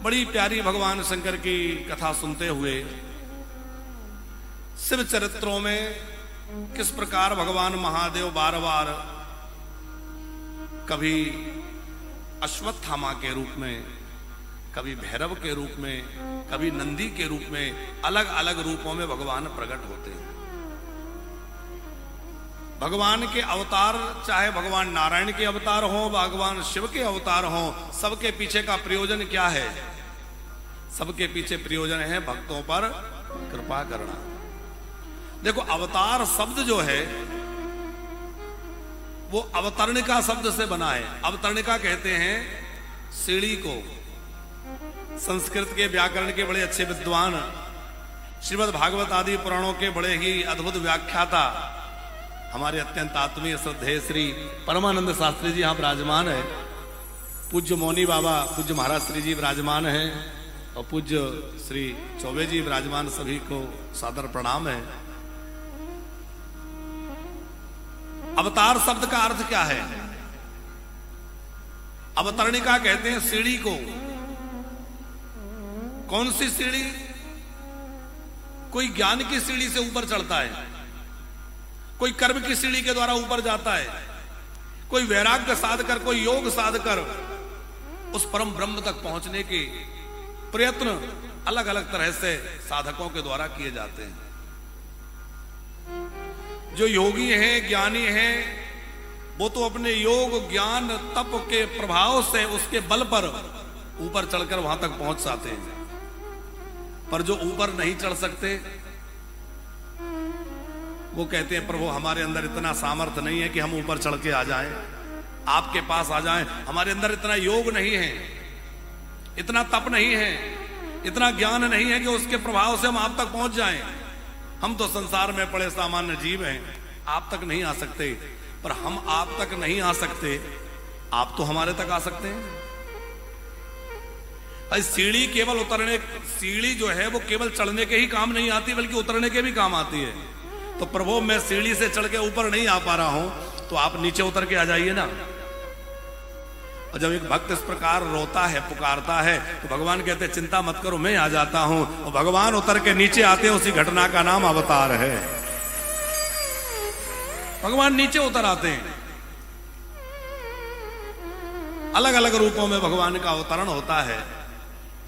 बड़ी प्यारी भगवान शंकर की कथा सुनते हुए शिव चरित्रों में किस प्रकार भगवान महादेव बार बार कभी अश्वत्थामा के रूप में, कभी भैरव के रूप में, कभी नंदी के रूप में, अलग अलग रूपों में भगवान प्रकट होते हैं। भगवान के अवतार, चाहे भगवान नारायण के अवतार हो, भगवान शिव के अवतार हो, सबके पीछे का प्रयोजन क्या है? सबके पीछे प्रयोजन है भक्तों पर कृपा करना। देखो, अवतार शब्द जो है वो अवतरणिका शब्द से बना है। अवतरणिका कहते हैं सीढ़ी को। संस्कृत के व्याकरण के बड़े अच्छे विद्वान, श्रीमद् भागवत आदि पुराणों के बड़े ही अद्भुत व्याख्याता, हमारे अत्यंत आत्मीय श्रद्धेय श्री परमानंद शास्त्री जी यहाँ विराजमान है। पूज्य मौनी बाबा, पूज्य महाराज श्री जी विराजमान है और पूज्य श्री चौबे जी विराजमान। सभी को सादर प्रणाम है। अवतार शब्द का अर्थ क्या है? अवतरणिका कहते हैं सीढ़ी को। कौन सी सीढ़ी? कोई ज्ञान की सीढ़ी से ऊपर चढ़ता है, कोई कर्म की सीढ़ी के द्वारा ऊपर जाता है, कोई वैराग्य साध कर, कोई योग साध कर उस परम ब्रह्म तक पहुंचने के प्रयत्न अलग अलग तरह से साधकों के द्वारा किए जाते हैं। जो योगी हैं, ज्ञानी हैं, वो तो अपने योग, ज्ञान, तप के प्रभाव से, उसके बल पर ऊपर चढ़कर वहां तक पहुंच जाते हैं। पर जो ऊपर नहीं चढ़ सकते, वो कहते हैं प्रभु हमारे अंदर इतना सामर्थ्य नहीं है कि हम ऊपर चढ़ के आ जाएं, आपके पास आ जाएं। हमारे अंदर इतना योग नहीं है, इतना तप नहीं है, इतना ज्ञान नहीं है कि उसके प्रभाव से हम आप तक पहुंच जाएं। हम तो संसार में पड़े सामान्य जीव हैं, आप तक नहीं आ सकते। पर हम आप तक नहीं आ सकते, आप तो हमारे तक आ सकते हैं। सीढ़ी केवल उतरने, सीढ़ी जो है वो केवल चढ़ने के ही काम नहीं आती, बल्कि उतरने के भी काम आती है। तो प्रभु मैं सीढ़ी से चढ़ के ऊपर नहीं आ पा रहा हूं, तो आप नीचे उतर के आ जाइए ना। और जब एक भक्त इस प्रकार रोता है, पुकारता है, तो भगवान कहते हैं चिंता मत करो, मैं आ जाता हूं। और भगवान उतर के नीचे आते हैं, उसी घटना का नाम अवतार है। भगवान नीचे उतर आते हैं। अलग अलग रूपों में भगवान का अवतरण होता है।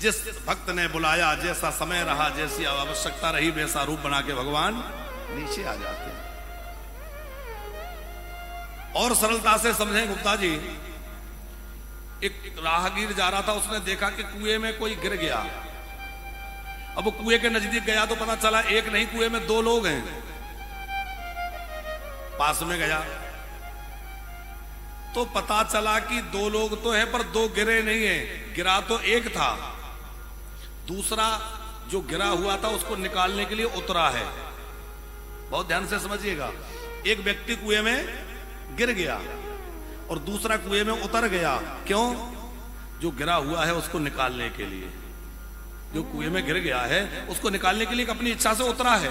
जिस भक्त ने बुलाया, जैसा समय रहा, जैसी आवश्यकता रही, वैसा रूप बना के भगवान नीचे आ जाते हैं। और सरलता से समझें गुप्ता जी, एक राहगीर जा रहा था, उसने देखा कि कुएं में कोई गिर गया। अब वो कुएं के नजदीक गया तो पता चला एक नहीं, कुएं में दो लोग हैं। पास में गया तो पता चला कि दो लोग तो हैं, पर दो गिरे नहीं है। गिरा तो एक था, दूसरा जो गिरा हुआ था उसको निकालने के लिए उतरा है। बहुत ध्यान से समझिएगा। एक व्यक्ति कुएं में गिर गया और दूसरा कुएं में उतर गया। क्यों? जो गिरा हुआ है उसको निकालने के लिए। जो कुएं में गिर गया है उसको निकालने के लिए अपनी इच्छा से उतरा है।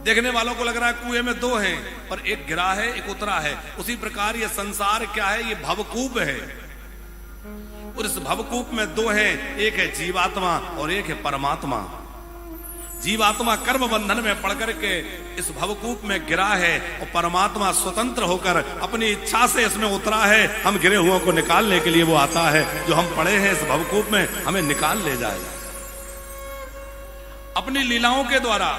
देखने वालों को लग रहा है कुएं में दो हैं, पर एक गिरा है, एक उतरा है। उसी प्रकार ये संसार क्या है? ये भवकूप है। और इस भवकूप में दो है, एक है जीवात्मा और एक है परमात्मा। जीवात्मा कर्म बंधन में पड़ करके इस भवकूप में गिरा है, और परमात्मा स्वतंत्र होकर अपनी इच्छा से इसमें उतरा है। हम गिरे हुओं को निकालने के लिए वो आता है। जो हम पड़े हैं इस भवकूप में, हमें निकाल ले जाएगा। अपनी लीलाओं के द्वारा,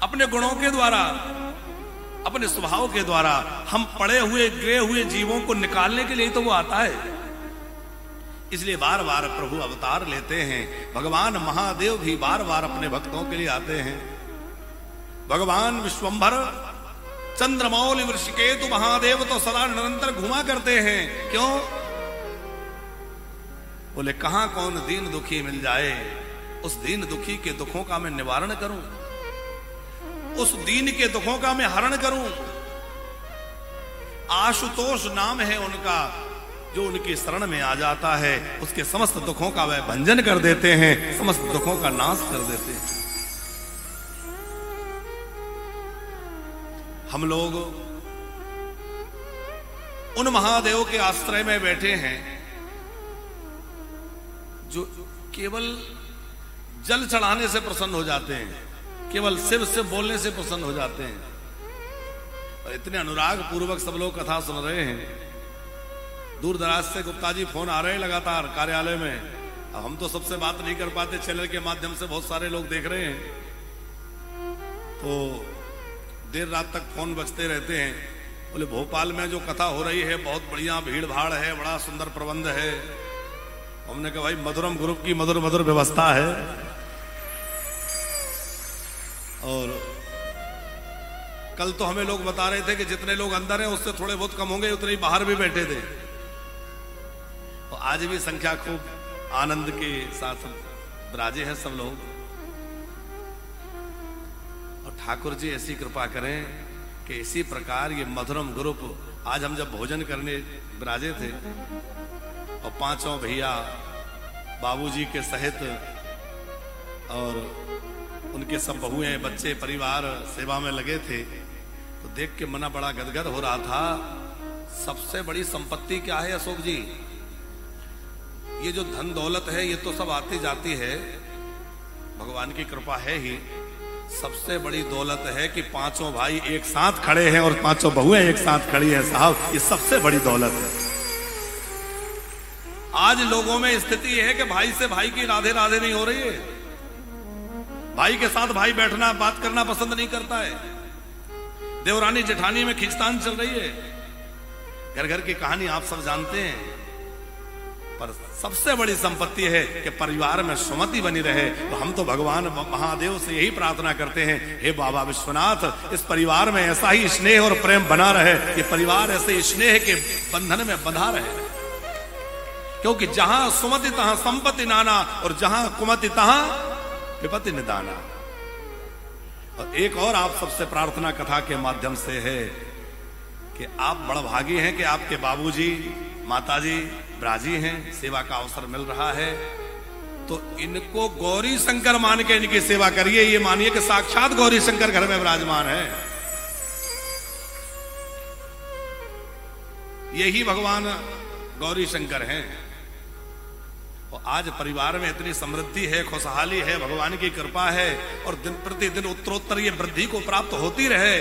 अपने गुणों के द्वारा, अपने स्वभाव के द्वारा हम पड़े हुए, गिरे हुए जीवों को निकालने के लिए तो वो आता है। इसलिए बार बार प्रभु अवतार लेते हैं। भगवान महादेव भी बार बार अपने भक्तों के लिए आते हैं। भगवान विश्वंभर, चंद्रमौली, वृषिकेतु महादेव तो सदा निरंतर घुमा करते हैं। क्यों? बोले कहां कौन दीन दुखी मिल जाए, उस दीन दुखी के दुखों का मैं निवारण करूं, उस दीन के दुखों का मैं हरण करूं। आशुतोष नाम है उनका। जो उनकी शरण में आ जाता है, उसके समस्त दुखों का वह भंजन कर देते हैं, समस्त दुखों का नाश कर देते हैं। हम लोग उन महादेव के आश्रय में बैठे हैं जो केवल जल चढ़ाने से प्रसन्न हो जाते हैं, केवल शिव से बोलने से प्रसन्न हो जाते हैं। और इतने अनुराग पूर्वक सब लोग कथा सुन रहे हैं। दूर दराज से गुप्ता जी फोन आ रहे हैं लगातार कार्यालय में। अब हम तो सबसे बात नहीं कर पाते, चैनल के माध्यम से बहुत सारे लोग देख रहे हैं, तो देर रात तक फोन बजते रहते हैं। बोले भोपाल में जो कथा हो रही है बहुत बढ़िया भीड़ भाड़ है, बड़ा सुंदर प्रबंध है। हमने कहा भाई मधुरम ग्रुप की मधुर मधुर व्यवस्था है। और कल तो हमें लोग बता रहे थे कि जितने लोग अंदर हैं उससे थोड़े बहुत कम होंगे, उतने ही बाहर भी बैठे थे। और आज भी संख्या खूब आनंद के साथ विराजे हैं सब लोग। और ठाकुर जी ऐसी कृपा करें कि इसी प्रकार ये मधुरम ग्रुप, आज हम जब भोजन करने विराजे थे और पांचों भैया बाबूजी के सहित और उनके सब बहुएं बच्चे परिवार सेवा में लगे थे, तो देख के मना बड़ा गदगद हो रहा था। सबसे बड़ी संपत्ति क्या है अशोक जी? ये जो धन दौलत है ये तो सब आती जाती है, भगवान की कृपा है ही। सबसे बड़ी दौलत है कि पांचों भाई एक साथ खड़े हैं और पांचों बहुएं एक साथ खड़ी हैं साहब, ये सबसे बड़ी दौलत है। आज लोगों में स्थिति यह है कि भाई से भाई की राधे राधे नहीं हो रही है। भाई के साथ भाई बैठना बात करना पसंद नहीं करता है। देवरानी जेठानी में खींचतान चल रही है। घर घर की कहानी आप सब जानते हैं। पर सबसे बड़ी संपत्ति है कि परिवार में सुमति बनी रहे। तो हम तो भगवान महादेव से यही प्रार्थना करते हैं, हे बाबा विश्वनाथ, इस परिवार में ऐसा ही स्नेह और प्रेम बना रहे, ये परिवार ऐसे स्नेह के बंधन में बंधा रहे। क्योंकि जहां सुमति तहां संपत्ति नाना, और जहां कुमति तहां विपत्ति निदाना। और एक और आप सबसे प्रार्थना कथा के माध्यम से है कि आप बड़भागी हैं कि आपके बाबूजी माताजी ब्राजी हैं, सेवा का अवसर मिल रहा है। तो इनको गौरी शंकर मान के इनकी सेवा करिए। ये मानिए कि साक्षात गौरी शंकर घर में विराजमान है। यही भगवान गौरी शंकर हैं। और आज परिवार में इतनी समृद्धि है, खुशहाली है, भगवान की कृपा है, और दिन प्रतिदिन उत्तरोत्तर ये वृद्धि को प्राप्त होती रहे।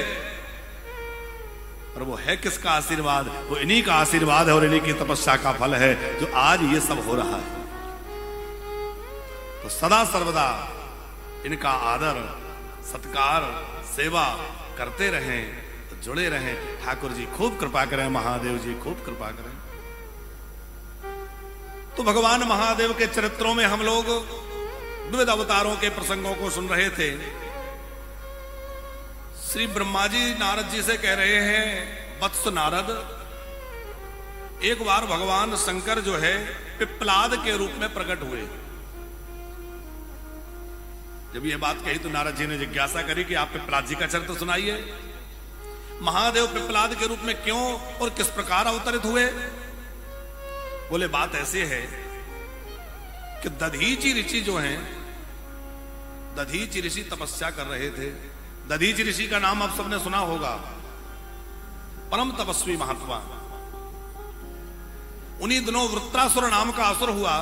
और वो है किसका आशीर्वाद? वो इन्हीं का आशीर्वाद है और इन्हीं की तपस्या का फल है जो आज ये सब हो रहा है। तो सदा सर्वदा इनका आदर सत्कार सेवा करते रहें, तो जुड़े रहें। ठाकुर जी खूब कृपा करें, महादेव जी खूब कृपा करें। तो भगवान महादेव के चरित्रों में हम लोग विविध अवतारों के प्रसंगों को सुन रहे थे। श्री ब्रह्मा जी नारद जी से कह रहे हैं, वत्स नारद, एक बार भगवान शंकर जो है पिप्पलाद के रूप में प्रकट हुए। जब ये बात कही तो नारद जी ने जिज्ञासा करी कि आप पिप्पलाद जी का चरित्र सुनाइए। महादेव पिप्पलाद के रूप में क्यों और किस प्रकार अवतरित हुए? बोले बात ऐसे है कि दधीचि ऋषि जो हैं, दधीचि ऋषि तपस्या कर रहे थे। दधीचि ऋषि का नाम आप सबने सुना होगा, परम तपस्वी महात्मा। उन्हीं दिनों वृत्रासुर नाम का असुर हुआ,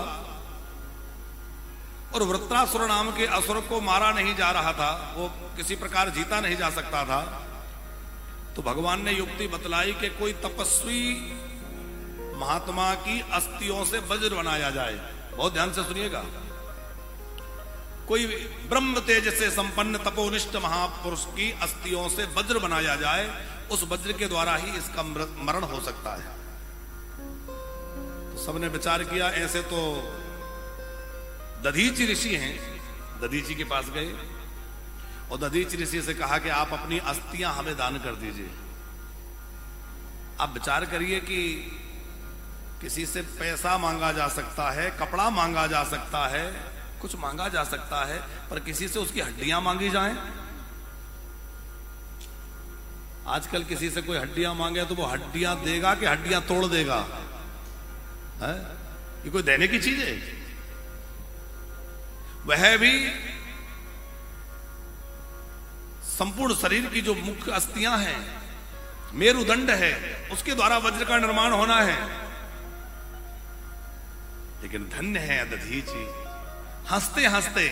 और वृत्रासुर नाम के असुर को मारा नहीं जा रहा था, वो किसी प्रकार जीता नहीं जा सकता था। तो भगवान ने युक्ति बतलाई कि कोई तपस्वी महात्मा की अस्थियों से वज्र बनाया जाए। बहुत ध्यान से सुनिएगा। कोई ब्रह्म तेज से संपन्न तपोनिष्ठ महापुरुष की अस्थियों से वज्र बनाया जाए, उस वज्र के द्वारा ही इसका मरण हो सकता है। तो सबने विचार किया, ऐसे तो दधीचि ऋषि हैं। दधीचि के पास गए और दधीचि ऋषि से कहा कि आप अपनी अस्थियां हमें दान कर दीजिए। आप विचार करिए कि किसी से पैसा मांगा जा सकता है, कपड़ा मांगा जा सकता है, कुछ मांगा जा सकता है, पर किसी से उसकी हड्डियां मांगी जाएं। आजकल किसी से कोई हड्डियां मांगे तो वो हड्डियां देगा कि हड्डियां तोड़ देगा? है? ये कोई देने की चीज है? वह भी संपूर्ण शरीर की जो मुख्य अस्थियां हैं, मेरुदंड है, उसके द्वारा वज्र का निर्माण होना है। लेकिन धन्य है दधीचि। हंसते हंसते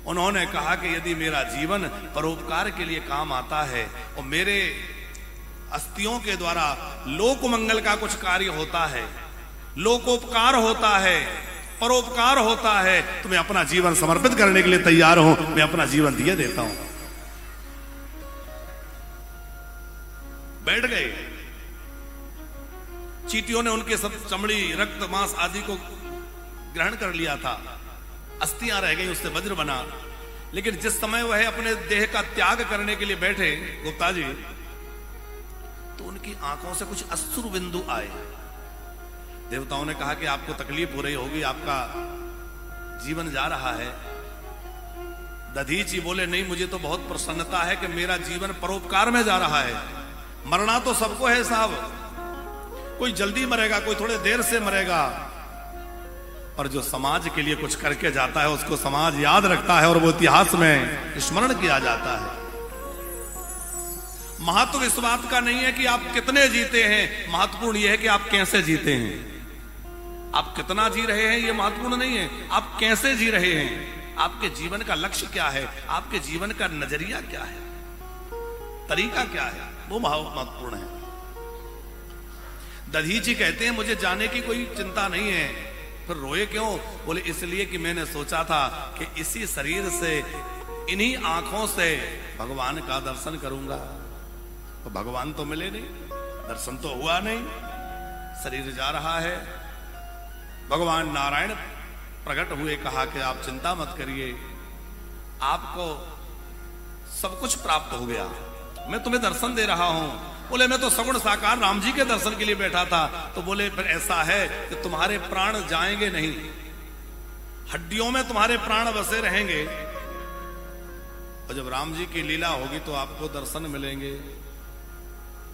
उन्होंने कहा कि यदि मेरा जीवन परोपकार के लिए काम आता है और मेरे अस्थियों के द्वारा लोक मंगल का कुछ कार्य होता है, लोकोपकार होता है, परोपकार होता है, तो मैं अपना जीवन समर्पित करने के लिए तैयार हूं, मैं अपना जीवन दिए देता हूं। बैठ गए। चींटियों ने उनके सब चमड़ी, रक्त, मांस आदि को ग्रहण कर लिया था, अस्थियां रह गई, उससे वज्र बना। लेकिन जिस समय वह अपने देह का त्याग करने के लिए बैठे गुप्ता जी, तो उनकी आंखों से कुछ अश्रु बिंदु आए। देवताओं ने कहा कि आपको तकलीफ हो रही होगी, आपका जीवन जा रहा है। दधीचि बोले, नहीं, मुझे तो बहुत प्रसन्नता है कि मेरा जीवन परोपकार में जा रहा है। मरना तो सबको है साहब, कोई जल्दी मरेगा, कोई थोड़े देर से मरेगा, और जो समाज के लिए कुछ करके जाता है उसको समाज याद रखता है और वो इतिहास में स्मरण किया जाता है। महत्व इस बात का नहीं है कि आप कितने जीते हैं, महत्वपूर्ण यह है कि आप कैसे जीते हैं। आप कितना जी रहे हैं ये महत्वपूर्ण नहीं है, आप कैसे जी रहे हैं, आपके जीवन का लक्ष्य क्या है, आपके जीवन का नजरिया क्या है, तरीका क्या है, वो महत्वपूर्ण है। दधीचि कहते हैं, मुझे जाने की कोई चिंता नहीं है। फिर रोए क्यों? बोले, इसलिए कि मैंने सोचा था कि इसी शरीर से, इन्हीं आंखों से भगवान का दर्शन करूंगा। तो भगवान तो मिले नहीं, दर्शन तो हुआ नहीं, शरीर जा रहा है। भगवान नारायण प्रकट हुए, कहा कि आप चिंता मत करिए, आपको सब कुछ प्राप्त हो गया, मैं तुम्हें दर्शन दे रहा हूं। बोले, मैं तो सगुण साकार राम जी के दर्शन के लिए बैठा था। तो बोले, फिर ऐसा है कि तुम्हारे प्राण जाएंगे नहीं, हड्डियों में तुम्हारे प्राण बसे रहेंगे, और जब राम जी की लीला होगी तो आपको दर्शन मिलेंगे।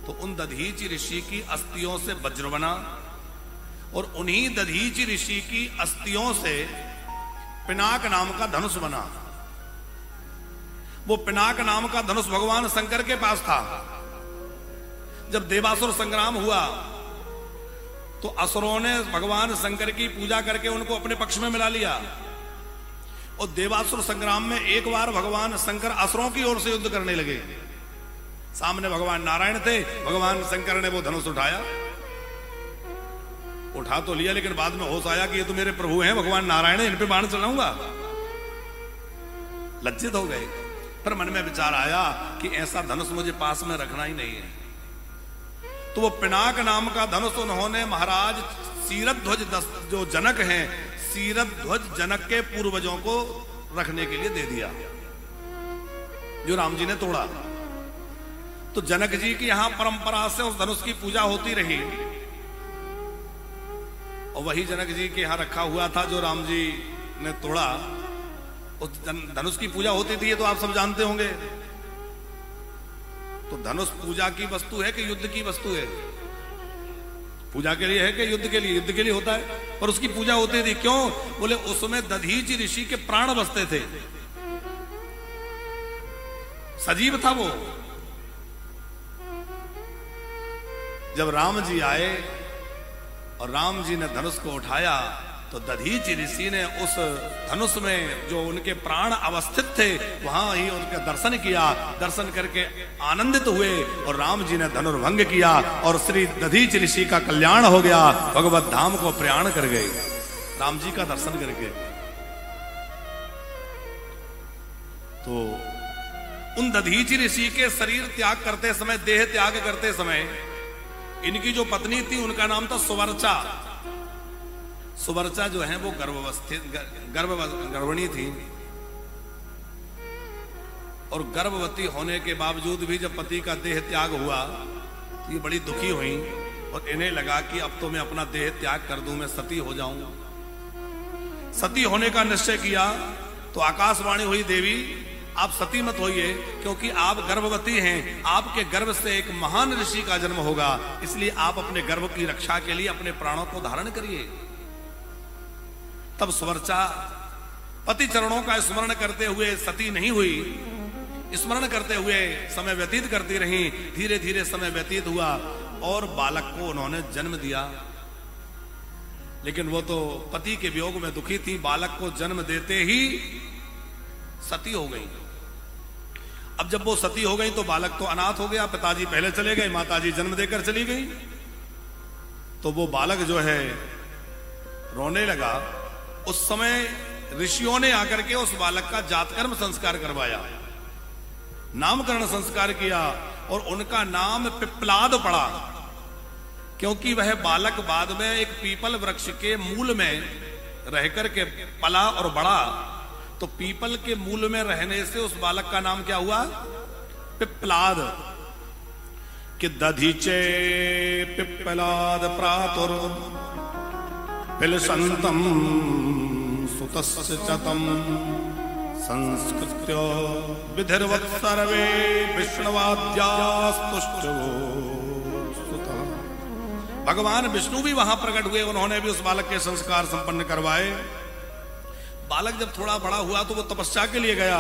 तो उन दधीचि ऋषि की अस्थियों से वज्र बना, और उन्हीं दधीचि ऋषि की अस्थियों से पिनाक नाम का धनुष बना। वो पिनाक नाम का धनुष भगवान शंकर के पास था। जब देवासुर संग्राम हुआ तो असुरों ने भगवान शंकर की पूजा करके उनको अपने पक्ष में मिला लिया, और देवासुर संग्राम में एक बार भगवान शंकर असुरों की ओर से युद्ध करने लगे। सामने भगवान नारायण थे, भगवान शंकर ने वो धनुष उठा तो लिया, लेकिन बाद में होश आया कि ये तो मेरे प्रभु हैं भगवान नारायण है, इन पे बाण चलाऊंगा। लज्जित हो गए। फिर मन में विचार आया कि ऐसा धनुष मुझे पास में रखना ही नहीं है। तो वो पिनाक नाम का धनुष उन्होंने महाराज सीरध्वज जो जनक हैं, सीरध्वज जनक के पूर्वजों को रखने के लिए दे दिया, जो राम जी ने तोड़ा। तो जनक जी की यहां परंपरा से उस धनुष की पूजा होती रही, और वही जनक जी के यहां रखा हुआ था जो राम जी ने तोड़ा। उस धनुष की पूजा होती थी, ये तो आप सब जानते होंगे। तो धनुष पूजा की वस्तु है कि युद्ध की वस्तु है? पूजा के लिए है कि युद्ध के लिए? युद्ध के लिए होता है, पर उसकी पूजा होती थी। क्यों? बोले, उसमें दधीचि ऋषि के प्राण बसते थे, सजीव था वो। जब राम जी आए और राम जी ने धनुष को उठाया, तो दधीचि ऋषि ने उस धनुष में जो उनके प्राण अवस्थित थे वहां ही उनका दर्शन किया। दर्शन करके आनंदित हुए, और राम जी ने धनुर्भंग किया, और श्री दधीचि ऋषि का कल्याण हो गया। भगवत धाम को प्रयाण कर गए राम जी का दर्शन करके। तो उन दधीचि ऋषि के शरीर त्याग करते समय, देह त्याग करते समय, इनकी जो पत्नी थी उनका नाम था सुवर्चा। सुवर्चा जो है वो गर्भवती थी, और गर्भवती होने के बावजूद भी जब पति का देह त्याग हुआ तो ये बड़ी दुखी हुई, और इन्हें लगा कि अब तो मैं अपना देह त्याग कर दूं, मैं सती हो जाऊं। सती होने का निश्चय किया तो आकाशवाणी हुई, देवी आप सती मत होइए, क्योंकि आप गर्भवती हैं, आपके गर्भ से एक महान ऋषि का जन्म होगा, इसलिए आप अपने गर्भ की रक्षा के लिए अपने प्राणों को धारण करिए। तब सुवर्चा पति चरणों का स्मरण करते हुए सती नहीं हुई, स्मरण करते हुए समय व्यतीत करती रही। धीरे धीरे समय व्यतीत हुआ और बालक को उन्होंने जन्म दिया। लेकिन वो तो पति के वियोग में दुखी थी, बालक को जन्म देते ही सती हो गई। अब जब वो सती हो गई तो बालक तो अनाथ हो गया, पिताजी पहले चले गए, माताजी जन्म देकर चली गई। तो वो बालक जो है रोने लगा। उस समय ऋषियों ने आकर के उस बालक का जातकर्म संस्कार करवाया, नामकरण संस्कार किया और उनका नाम पिप्पलाद पड़ा, क्योंकि वह बालक बाद में एक पीपल वृक्ष के मूल में रहकर के पला और बड़ा। तो पीपल के मूल में रहने से उस बालक का नाम क्या हुआ? पिप्पलाद। कि दधीचे पिप्पलाद प्रातुर पिलसंतम सुतस्य चतम संस्कृत्य विधिर्वत् सर्वे विष्णुवाद्यास्तुष्टो। भगवान विष्णु भी वहां प्रकट हुए, उन्होंने भी उस बालक के संस्कार संपन्न करवाए। बालक जब थोड़ा बड़ा हुआ तो वो तपस्या के लिए गया,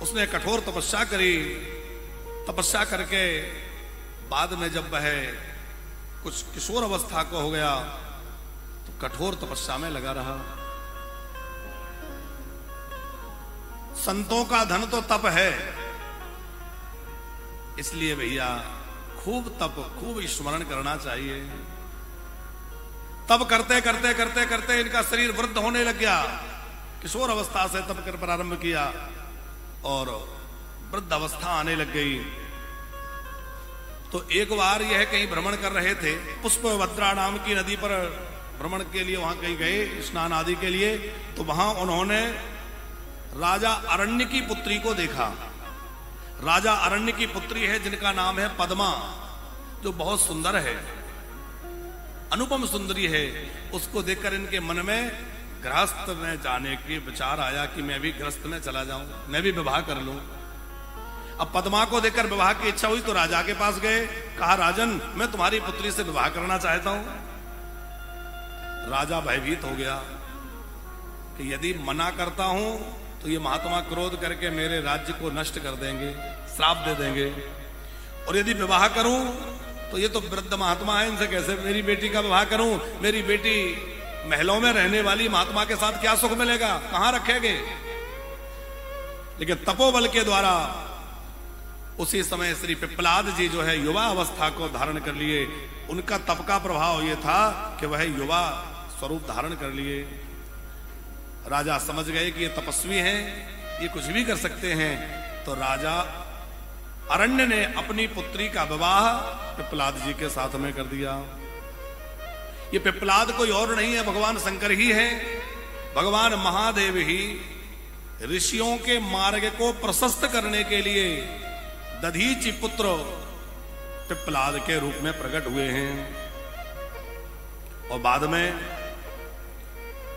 उसने कठोर तपस्या करी। तपस्या करके बाद में जब वह कुछ किशोर अवस्था को हो गया तो कठोर तपस्या में लगा रहा। संतों का धन तो तप है, इसलिए भैया खूब तप, खूब स्मरण करना चाहिए। तप करते करते करते करते इनका शरीर वृद्ध होने लग गया। किशोर अवस्था से तप कर प्रारंभ किया और वृद्ध अवस्था आने लग गई। तो एक बार यह कहीं भ्रमण कर रहे थे, पुष्पभद्रा नाम की नदी पर भ्रमण के लिए वहां कहीं गए, स्नान आदि के लिए। तो वहां उन्होंने राजा अरण्य की पुत्री को देखा। राजा अरण्य की पुत्री है जिनका नाम है पद्मा, जो बहुत सुंदर है, अनुपम सुंदरी है। उसको देखकर इनके मन में गृहस्थ में जाने के विचार आया कि मैं भी गृहस्थ में चला जाऊं, मैं भी विवाह कर लूं। अब पद्मा को देखकर विवाह की इच्छा हुई तो राजा के पास गए, कहा राजन मैं तुम्हारी पुत्री से विवाह करना चाहता हूं। राजा भयभीत हो गया कि यदि मना करता हूं तो ये महात्मा क्रोध करके मेरे राज्य को नष्ट कर देंगे, श्राप दे देंगे, और यदि विवाह करूं तो ये तो वृद्ध महात्मा है, इनसे कैसे मेरी बेटी का विवाह करूं? मेरी बेटी महलों में रहने वाली महात्मा के साथ क्या सुख मिलेगा, कहां रखेंगे? लेकिन तपोबल के द्वारा उसी समय श्री पिप्पलाद जी जो है युवा अवस्था को धारण कर लिए। उनका तप का प्रभाव यह था कि वह युवा स्वरूप धारण कर लिए। राजा समझ गए कि ये तपस्वी हैं, ये कुछ भी कर सकते हैं। तो राजा अरण्य ने अपनी पुत्री का विवाह पिप्पलाद जी के साथ में कर दिया। ये पिप्पलाद कोई और नहीं है, भगवान शंकर ही है। भगवान महादेव ही ऋषियों के मार्ग को प्रशस्त करने के लिए दधीचि पुत्र पिप्पलाद के रूप में प्रकट हुए हैं। और बाद में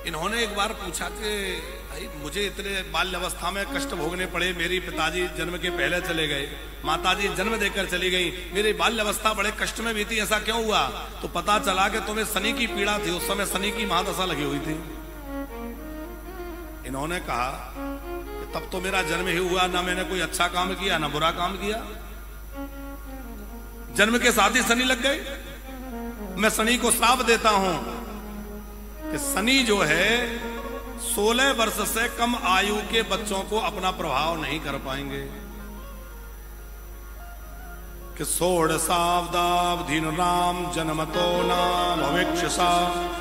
इन्होंने एक बार पूछा कि भाई मुझे इतने बाल्यावस्था में कष्ट भोगने पड़े, मेरी पिताजी जन्म के पहले चले गए, माताजी जन्म देकर चली गई, मेरी बाल्यावस्था बड़े कष्ट में बीती, ऐसा क्यों हुआ? तो पता चला कि तुम्हें शनि की पीड़ा थी, उस समय शनि की महादशा लगी हुई थी। इन्होंने कहा कि तब तो मेरा जन्म ही हुआ, ना मैंने कोई अच्छा काम किया ना बुरा काम किया, जन्म के साथ ही शनि लग गए। मैं शनि को श्राप देता हूं कि शनि जो है 16 वर्ष से कम आयु के बच्चों को अपना प्रभाव नहीं कर पाएंगे। कि षोडशाब्दाब्धि नाम जन्मतो नाम अवेक्षसा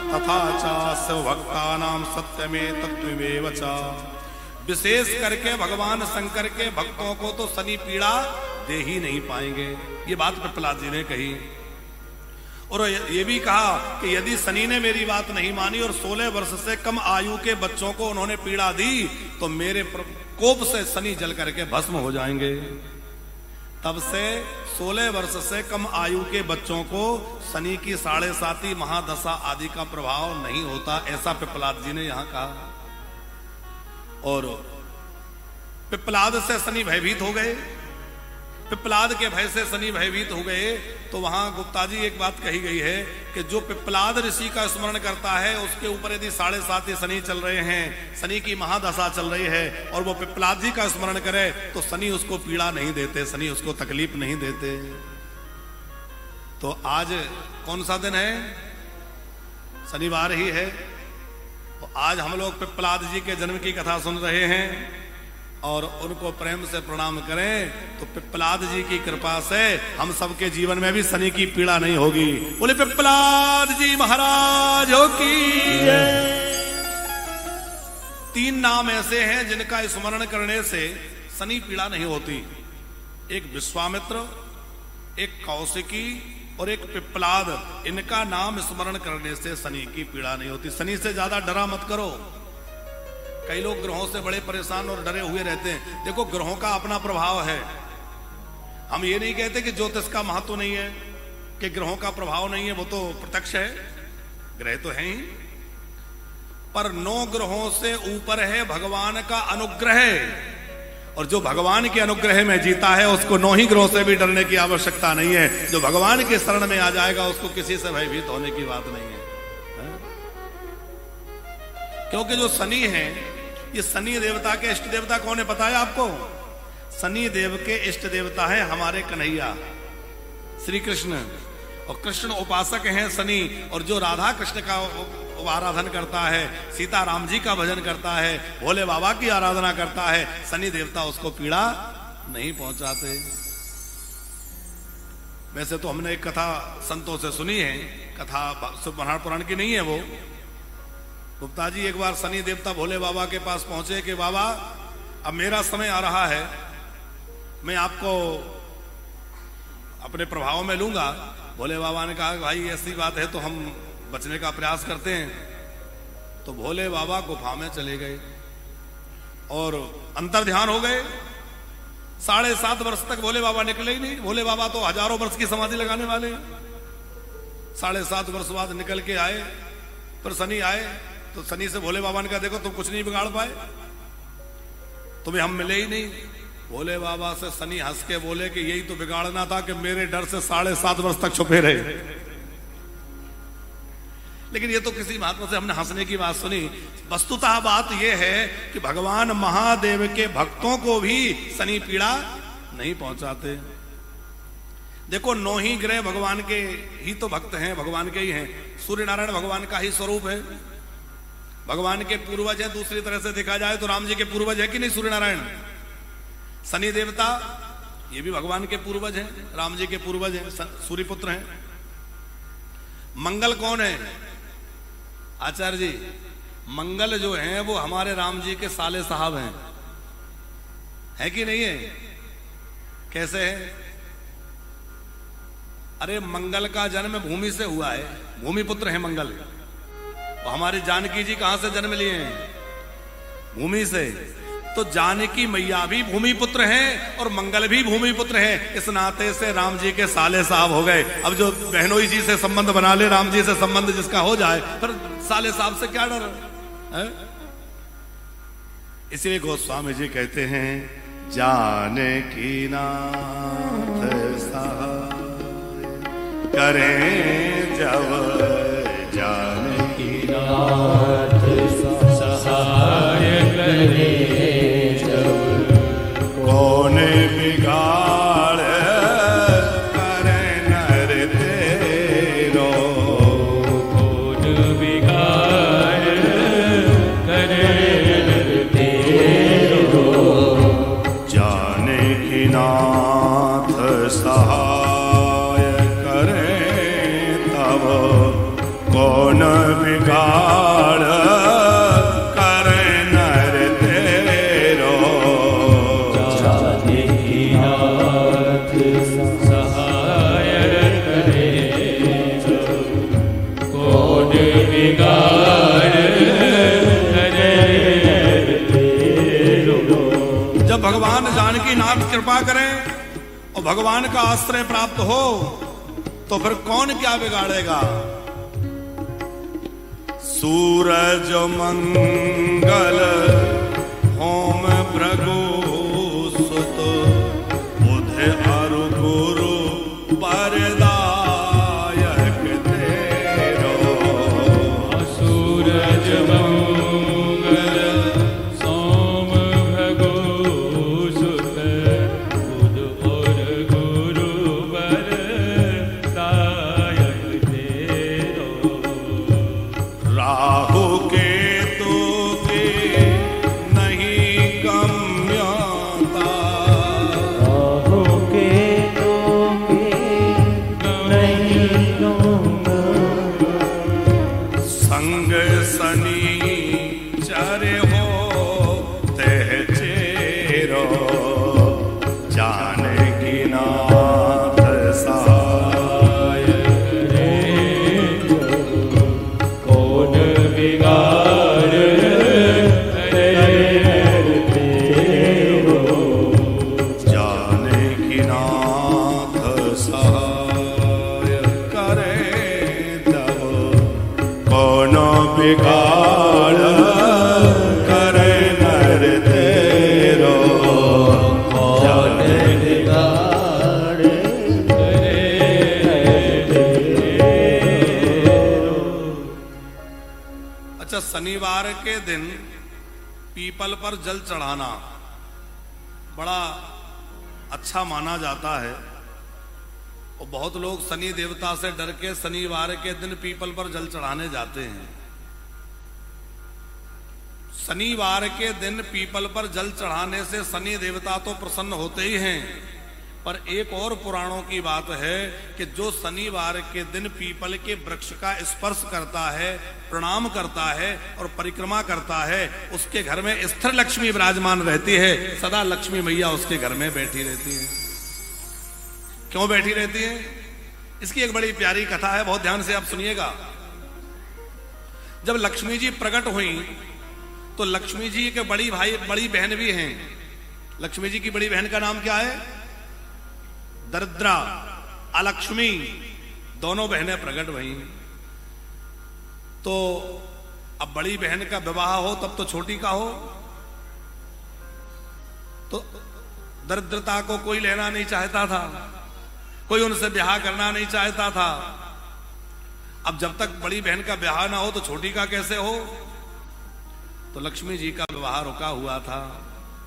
तथा च भक्ता नाम सत्यमे तत्त्वमेव च। विशेष करके भगवान शंकर के भक्तों को तो शनि पीड़ा दे ही नहीं पाएंगे। ये बात पिप्पलाद जी ने कही। और ये भी कहा कि यदि शनि ने मेरी बात नहीं मानी और 16 वर्ष से कम आयु के बच्चों को उन्होंने पीड़ा दी तो मेरे कोप से शनि जल करके भस्म हो जाएंगे। तब से 16 वर्ष से कम आयु के बच्चों को शनि की 7.5 महादशा आदि का प्रभाव नहीं होता, ऐसा पिप्पलाद जी ने यहां कहा। और पिप्पलाद से शनि भयभीत हो गए। पिप्पलाद के भय से शनि भयभीत हो गए। तो वहां गुप्ता जी एक बात कही गई है कि जो पिप्पलाद ऋषि का स्मरण करता है उसके ऊपर यदि 7.5 शनि चल रहे हैं, शनि की महादशा चल रही है और वो पिप्पलाद जी का स्मरण करे तो शनि उसको पीड़ा नहीं देते, शनि उसको तकलीफ नहीं देते। तो आज कौन सा दिन है? शनिवार ही है। तो आज हम लोग पिप्पलाद जी के जन्म की कथा सुन रहे हैं और उनको प्रेम से प्रणाम करें तो पिप्पलाद जी की कृपा से हम सबके जीवन में भी शनि की पीड़ा नहीं होगी। बोले पिप्पलाद जी महाराज हो की। 3 नाम ऐसे हैं जिनका स्मरण करने से शनि पीड़ा नहीं होती। एक विश्वामित्र, एक कौशिकी और एक पिप्पलाद। इनका नाम स्मरण करने से शनि की पीड़ा नहीं होती। शनि से ज्यादा डरा मत करो। कई लोग ग्रहों से बड़े परेशान और डरे हुए रहते हैं। देखो, ग्रहों का अपना प्रभाव है। हम ये नहीं कहते कि ज्योतिष का महत्व नहीं है, कि ग्रहों का प्रभाव नहीं है, वो तो प्रत्यक्ष है, ग्रह तो है ही। पर 9 ग्रहों से ऊपर है भगवान का अनुग्रह, और जो भगवान के अनुग्रह में जीता है उसको 9 ही ग्रहों से भी डरने की आवश्यकता नहीं है। जो भगवान के शरण में आ जाएगा उसको किसी से भयभीत होने की बात नहीं है। क्योंकि जो शनि है, ये शनि देवता के इष्ट देवता कौन है पता है आपको? शनि देव के इष्ट देवता है हमारे कन्हैया श्री कृष्ण, और कृष्ण उपासक हैं शनि। और जो राधा कृष्ण का आराधन करता है, सीता राम जी का भजन करता है, भोले बाबा की आराधना करता है, शनि देवता उसको पीड़ा नहीं पहुंचाते। वैसे तो हमने एक कथा संतों से सुनी है, कथा शिवपुराण पुराण की नहीं है वो। गुप्ता जी एक बार शनि देवता भोले बाबा के पास पहुंचे कि बाबा अब मेरा समय आ रहा है, मैं आपको अपने प्रभाव में लूंगा। भोले बाबा ने कहा भाई ऐसी बात है तो हम बचने का प्रयास करते हैं। तो भोले बाबा गुफा में चले गए और अंतर ध्यान हो गए। 7.5 वर्ष तक भोले बाबा निकले ही नहीं। भोले बाबा तो हजारों वर्ष की समाधि लगाने वाले। 7.5 वर्ष बाद निकल के आए, पर शनि आए तो शनि से भोले बाबा ने कहा देखो तुम कुछ नहीं बिगाड़ पाए, तुम्हें हम मिले ही नहीं। भोले बाबा से शनि हंस के बोले कि यही तो बिगाड़ना था कि मेरे डर से 7.5 वर्ष तक छुपे रहे। लेकिन ये तो किसी महात्मा से हमने हंसने की बात सुनी। वस्तुतः बात यह है कि भगवान महादेव के भक्तों को भी शनि पीड़ा नहीं पहुंचाते। देखो 9 ही ग्रह भगवान के ही तो भक्त हैं, भगवान के ही हैं। सूर्य नारायण भगवान का ही स्वरूप है, भगवान के पूर्वज है। दूसरी तरह से देखा जाए तो राम जी के पूर्वज है कि नहीं सूर्य नारायण? शनि देवता ये भी भगवान के पूर्वज हैं, राम जी के पूर्वज हैं, सूर्य पुत्र हैं। मंगल कौन है? आचार्य जी, मंगल जो हैं वो हमारे राम जी के साले साहब हैं, है कि नहीं है? कैसे है? अरे मंगल का जन्म भूमि से हुआ है, भूमि पुत्र है मंगल। और हमारी जानकी जी कहां से जन्म लिए हैं? भूमि से। तो जानकी मैया भी भूमि पुत्र हैं और मंगल भी भूमि पुत्र है। इस नाते से राम जी के साले साहब हो गए। अब जो बहनोई जी से संबंध बना ले, राम जी से संबंध जिसका हो जाए, फिर साले साहब से क्या डर है? इसलिए गोस्वामी जी कहते हैं जानकी नाथ सहाय करें जब, जानकी नाथ सहाय करें जब, कौन बिगाड़ करे नर तेरो, कौन बिगाड़ करे नर तेरो, जानकी नाथ सहाय करें तब, कौन बिगाड़ करे नर तेरो, जानकी नाथ सहाय करे कौन बिगाड़ करे नर तेरो। जब भगवान जानकी नाथ कृपा करें और भगवान का आश्रय प्राप्त हो तो फिर कौन क्या बिगाड़ेगा? सूरज मंगल होम भृगु सुत, बुध अरु गुरु वरदायक तेरो, सूरज मंगल सोम भृगु सुत, बुध और गुरु वरदायक तेरो, करे हो ते चेरो जानकी नाथ सहाय कौन बिगाड़ तेरो जानकी नाथ सहाय करे तब कौन बिगाड़ करे नर तेरो कौन बिगाड़ तेरो। अच्छा, शनिवार के दिन पीपल पर जल चढ़ाना बड़ा अच्छा माना जाता है और बहुत लोग शनि देवता से डर के शनिवार के दिन पीपल पर जल चढ़ाने जाते हैं। शनिवार के दिन पीपल पर जल चढ़ाने से शनि देवता तो प्रसन्न होते ही हैं, पर एक और पुराणों की बात है कि जो शनिवार के दिन पीपल के वृक्ष का स्पर्श करता है, प्रणाम करता है और परिक्रमा करता है, उसके घर में स्थिर लक्ष्मी विराजमान रहती है। सदा लक्ष्मी मैया उसके घर में बैठी रहती है। क्यों बैठी रहती है? इसकी एक बड़ी प्यारी कथा है, बहुत ध्यान से आप सुनिएगा। जब लक्ष्मी जी प्रकट हुई तो लक्ष्मी जी के बड़ी बहन भी हैं। लक्ष्मी जी की बड़ी बहन का नाम क्या है? दरिद्रा, अलक्ष्मी, दोनों बहनें प्रकट हुई। तो अब बड़ी बहन का विवाह हो तब तो छोटी का हो, तो दरिद्रता को कोई लेना नहीं चाहता था, कोई उनसे ब्याह करना नहीं चाहता था। अब जब तक बड़ी बहन का ब्याह ना हो तो छोटी का कैसे हो? तो लक्ष्मी जी का विवाह रुका हुआ था।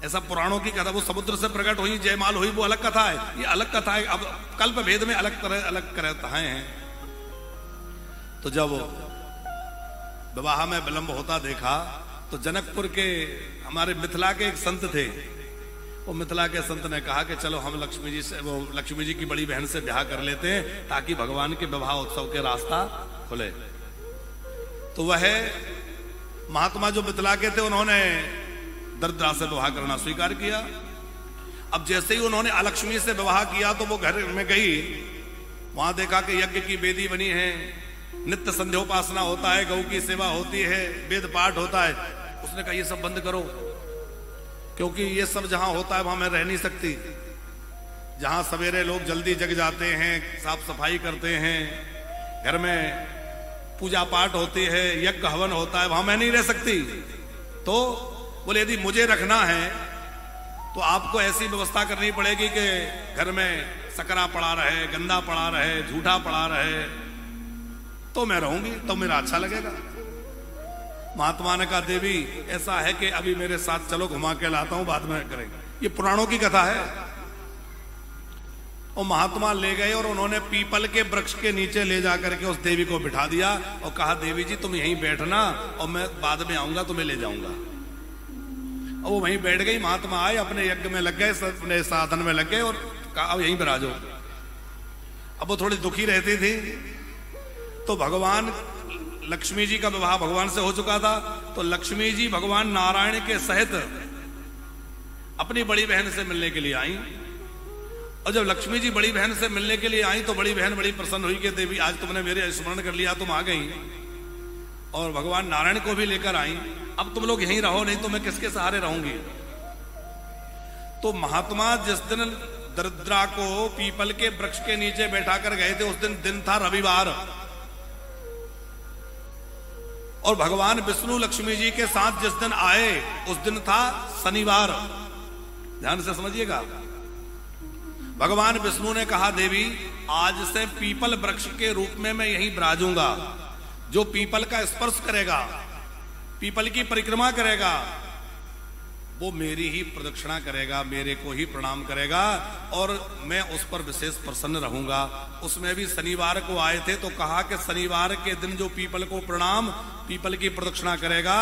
ऐसा पुराणों की कथा, वो समुद्र से प्रकट हुई, जयमाल हुई, वो अलग कथा है, ये अलग कथा है। अब कल्प भेद में अलग कथाएं हैं। तो जब विवाह में विलंब होता देखा तो जनकपुर के हमारे मिथिला के एक संत थे। वो मिथिला के संत ने कहा कि चलो हम लक्ष्मी जी की बड़ी बहन से ब्याह कर लेते हैं ताकि भगवान के विवाह उत्सव के रास्ता खुले। तो वह महात्मा जो मिथिला के थे उन्होंने दरिद्रा से विवाह करना स्वीकार किया। अब जैसे ही उन्होंने अलक्ष्मी से विवाह किया तो वो घर में गई, वहां देखा कि यज्ञ की वेदी बनी है, नित्य संध्योपासना होता है, गौ की सेवा होती है, वेद पाठ होता है। उसने कहा ये सब बंद करो, क्योंकि ये सब जहां होता है वहां मैं रह नहीं सकती। जहां सवेरे लोग जल्दी जग जाते हैं, साफ सफाई करते हैं, घर में पूजा पाठ होती है, यज्ञ हवन होता है, वहां मैं नहीं रह सकती। तो बोले यदि मुझे रखना है तो आपको ऐसी व्यवस्था करनी पड़ेगी कि घर में सकरा पड़ा रहे, गंदा पड़ा रहे, झूठा पड़ा रहे, तो मैं रहूंगी, तो मेरा अच्छा लगेगा। महात्मा ने कहा देवी ऐसा है कि अभी मेरे साथ चलो, घुमा के लाता हूं, बाद में करेंगे। ये पुराणों की कथा है। और महात्मा ले गए और उन्होंने पीपल के वृक्ष के नीचे ले जाकर के उस देवी को बिठा दिया और कहा देवी जी तुम यहीं बैठना और मैं बाद में आऊंगा, तुम्हें ले जाऊंगा। और वो वहीं बैठ गई। महात्मा आए, अपने यज्ञ में लग गए, अपने साधन में लग गए और कहा अब यहीं बिराजो। अब वो थोड़ी दुखी रहती थी। तो भगवान लक्ष्मी जी का विवाह भगवान से हो चुका था। तो लक्ष्मी जी भगवान नारायण के सहित अपनी बड़ी बहन से मिलने के लिए आई। और जब लक्ष्मी जी बड़ी बहन से मिलने के लिए आई तो बड़ी बहन बड़ी प्रसन्न हुई कि देवी आज तुमने मेरे स्मरण कर लिया, तुम आ गई। और भगवान नारायण को भी लेकर आई। अब तुम लोग यहीं रहो, नहीं तो मैं किसके सहारे रहूंगी। तो महात्मा जिस दिन दरिद्रा को पीपल के वृक्ष के नीचे बैठा कर गए थे, उस दिन था रविवार। और भगवान विष्णु लक्ष्मी जी के साथ जिस दिन आए उस दिन था शनिवार। ध्यान से समझिएगा। भगवान विष्णु ने कहा देवी आज से पीपल वृक्ष के रूप में मैं यहीं विराजूंगा। जो पीपल का स्पर्श करेगा, पीपल की परिक्रमा करेगा, वो मेरी ही प्रदक्षिणा करेगा, मेरे को ही प्रणाम करेगा और मैं उस पर विशेष प्रसन्न रहूंगा। उसमें भी शनिवार को आए थे तो कहा कि शनिवार के दिन जो पीपल को प्रणाम, पीपल की प्रदक्षिणा करेगा,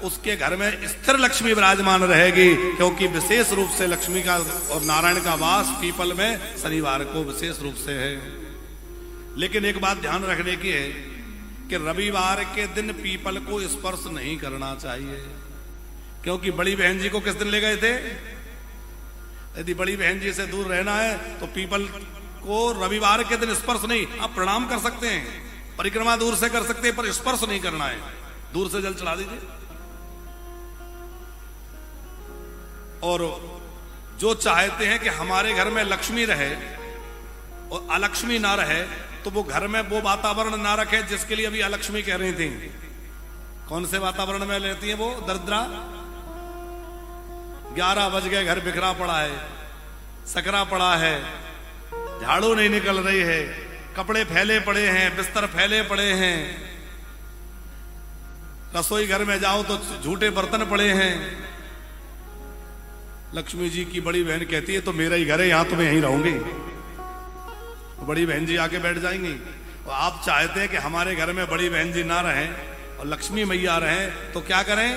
उसके घर में स्थिर लक्ष्मी विराजमान रहेगी, क्योंकि विशेष रूप से लक्ष्मी का और नारायण का वास पीपल में शनिवार को विशेष रूप से है। लेकिन एक बात ध्यान रखने की है कि रविवार के दिन पीपल को स्पर्श नहीं करना चाहिए। क्योंकि बड़ी बहन जी को किस दिन ले गए थे? यदि बड़ी बहन जी से दूर रहना है तो पीपल को रविवार के दिन स्पर्श नहीं, आप प्रणाम कर सकते हैं, परिक्रमा दूर से कर सकते हैं, पर स्पर्श नहीं करना है। दूर से जल चढ़ा दीजिए। और जो चाहते हैं कि हमारे घर में लक्ष्मी रहे और अलक्ष्मी ना रहे, तो वो घर में वो वातावरण ना रखे जिसके लिए अभी अलक्ष्मी कह रही थी। कौन से वातावरण में रहती है वो दरिद्रा? 11 बज गए, घर बिखरा पड़ा है, सकरा पड़ा है, झाड़ू नहीं निकल रही है, कपड़े फैले पड़े हैं, बिस्तर फैले पड़े हैं, रसोई घर में जाओ तो झूठे बर्तन पड़े हैं। लक्ष्मी जी की बड़ी बहन कहती है तो मेरा ही घर है, यहां तो मैं यहीं रहूंगी। तो बड़ी बहन जी आके बैठ जाएंगी। और आप चाहते हैं कि हमारे घर में बड़ी बहन जी ना रहें और लक्ष्मी मैया रहें, तो क्या करें?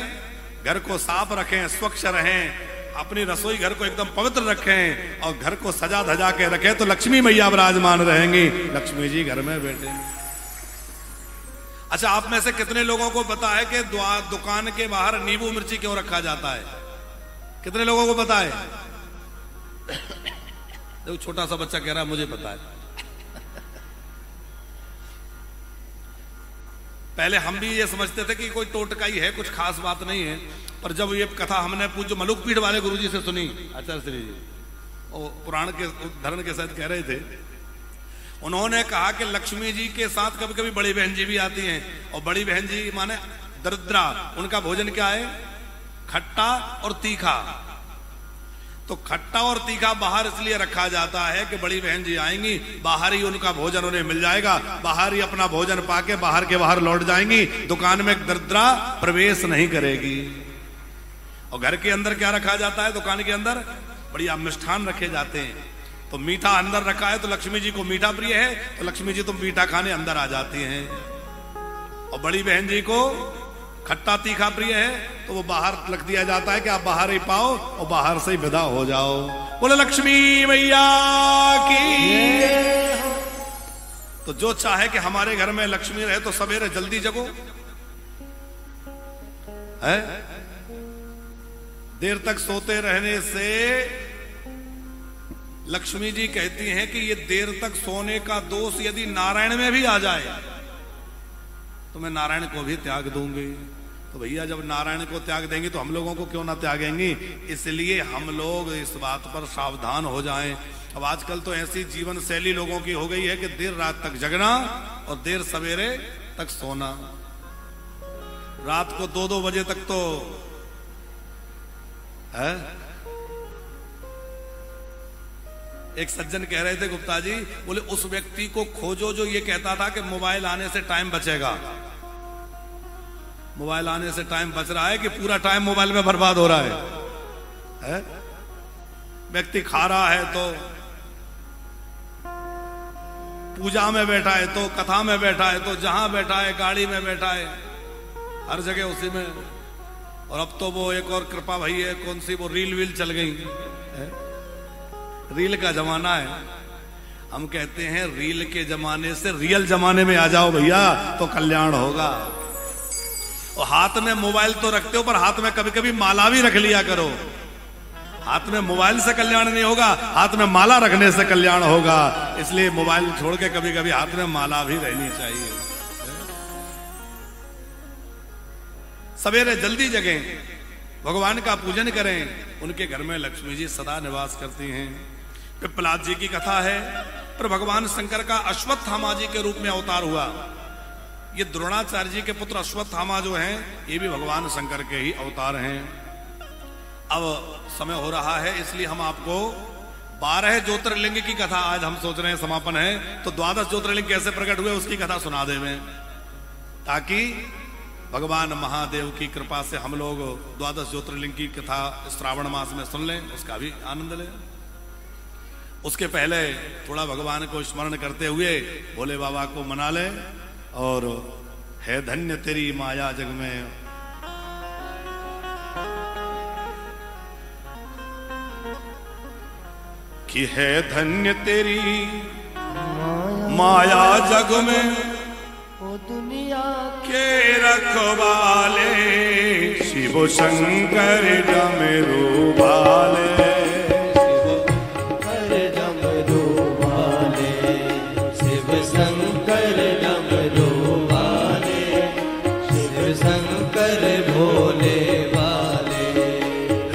घर को साफ रखें, स्वच्छ रहें, अपनी रसोई घर को एकदम पवित्र रखें और घर को सजा धजा के रखें, तो लक्ष्मी मैया विराजमान रहेंगी, लक्ष्मी जी घर में बैठेंगे। अच्छा, आप में से कितने लोगों को पता है कि दुकान के बाहर नींबू मिर्ची क्यों रखा जाता है? कितने लोगों को पता है? देखो छोटा सा बच्चा कह रहा है मुझे पता है। पहले हम भी ये समझते थे कि कोई टोटका ही है, कुछ खास बात नहीं है, पर जब ये कथा हमने पूज्य मलुक पीठ वाले गुरुजी से सुनी, आचार्य श्री जी, और पुराण के उद्धरण के साथ कह रहे थे, उन्होंने कहा कि लक्ष्मी जी के साथ कभी कभी बड़ी बहन जी भी आती हैं, और बड़ी बहन जी माने दरिद्रा, उनका भोजन क्या है? खट्टा और तीखा। तो खट्टा और तीखा बाहर इसलिए रखा जाता है कि बड़ी बहन जी आएंगी, बाहर ही उनका भोजन उन्हें मिल जाएगा, बाहर ही अपना भोजन पाके बाहर के बाहर लौट जाएंगी, दुकान में दरिद्रा प्रवेश नहीं करेगी। और घर के अंदर क्या रखा जाता है? दुकान के अंदर बढ़िया मिष्ठान रखे जाते हैं। तो मीठा अंदर रखा है तो लक्ष्मी जी को मीठा प्रिय है, तो लक्ष्मी जी तो मीठा खाने अंदर आ जाती हैं। और बड़ी बहन जी को खट्टा तीखा प्रिय है, तो वो बाहर रख दिया जाता है कि आप बाहर ही पाओ और बाहर से ही विदा हो जाओ। बोले लक्ष्मी मैया की। तो जो चाहे कि हमारे घर में लक्ष्मी रहे तो सवेरे जल्दी जगो, है? देर तक सोते रहने से लक्ष्मी जी कहती हैं कि ये देर तक सोने का दोष यदि नारायण में भी आ जाए तो मैं नारायण को भी त्याग दूंगी। तो भैया जब नारायण को त्याग देंगी तो हम लोगों को क्यों ना त्यागेंगी? इसलिए हम लोग इस बात पर सावधान हो जाएं। अब आजकल तो ऐसी जीवन शैली लोगों की हो गई है कि देर रात तक जगना और देर सवेरे तक सोना। रात को 2-2 बजे तक तो है। एक सज्जन कह रहे थे गुप्ता जी, बोले उस व्यक्ति को खोजो जो ये कहता था कि मोबाइल आने से टाइम बचेगा। मोबाइल आने से टाइम बच रहा है कि पूरा टाइम मोबाइल में बर्बाद हो रहा है? व्यक्ति खा रहा है तो, पूजा में बैठा है तो, कथा में बैठा है तो, जहां बैठा है, गाड़ी में बैठा है, हर जगह उसी में। और अब तो वो एक और कृपा भाई है, कौन सी वो रील वील चल गई है? रील का जमाना है। हम कहते हैं रील के जमाने से रियल जमाने में आ जाओ भैया, तो कल्याण होगा। और हाथ में मोबाइल तो रखते हो, पर हाथ में कभी कभी माला भी रख लिया करो। हाथ में मोबाइल से कल्याण नहीं होगा, हाथ में माला रखने से कल्याण होगा। इसलिए मोबाइल छोड़ के कभी कभी हाथ में माला भी रहनी चाहिए। सवेरे जल्दी जगें, भगवान का पूजन करें, उनके घर में लक्ष्मी जी सदा निवास करती हैं। पिप्पलाद जी की कथा है, पर भगवान शंकर का अश्वत्थामा जी के रूप में अवतार हुआ। ये द्रोणाचार्य जी के पुत्र अश्वत्थामा जो हैं, ये भी भगवान शंकर के ही अवतार हैं। अब समय हो रहा है, इसलिए हम आपको 12 ज्योतिर्लिंग की कथा आज हम सोच रहे हैं समापन है, तो 12 ज्योतिर्लिंग कैसे प्रकट हुए उसकी कथा सुना देवें, ताकि भगवान महादेव की कृपा से हम लोग 12 ज्योतिर्लिंग की कथा श्रावण मास में सुन लें, उसका भी आनंद लें। उसके पहले थोड़ा भगवान को स्मरण करते हुए भोले बाबा को मना लें। और है धन्य तेरी माया जग में, कि है धन्य तेरी माया जग में, ओ दुनिया के रखवाले शिव शिव शंकर डमरू वाले, डमरू वाले, शिव शंकर डमरू वाले, शिव शंकर भोले वाले।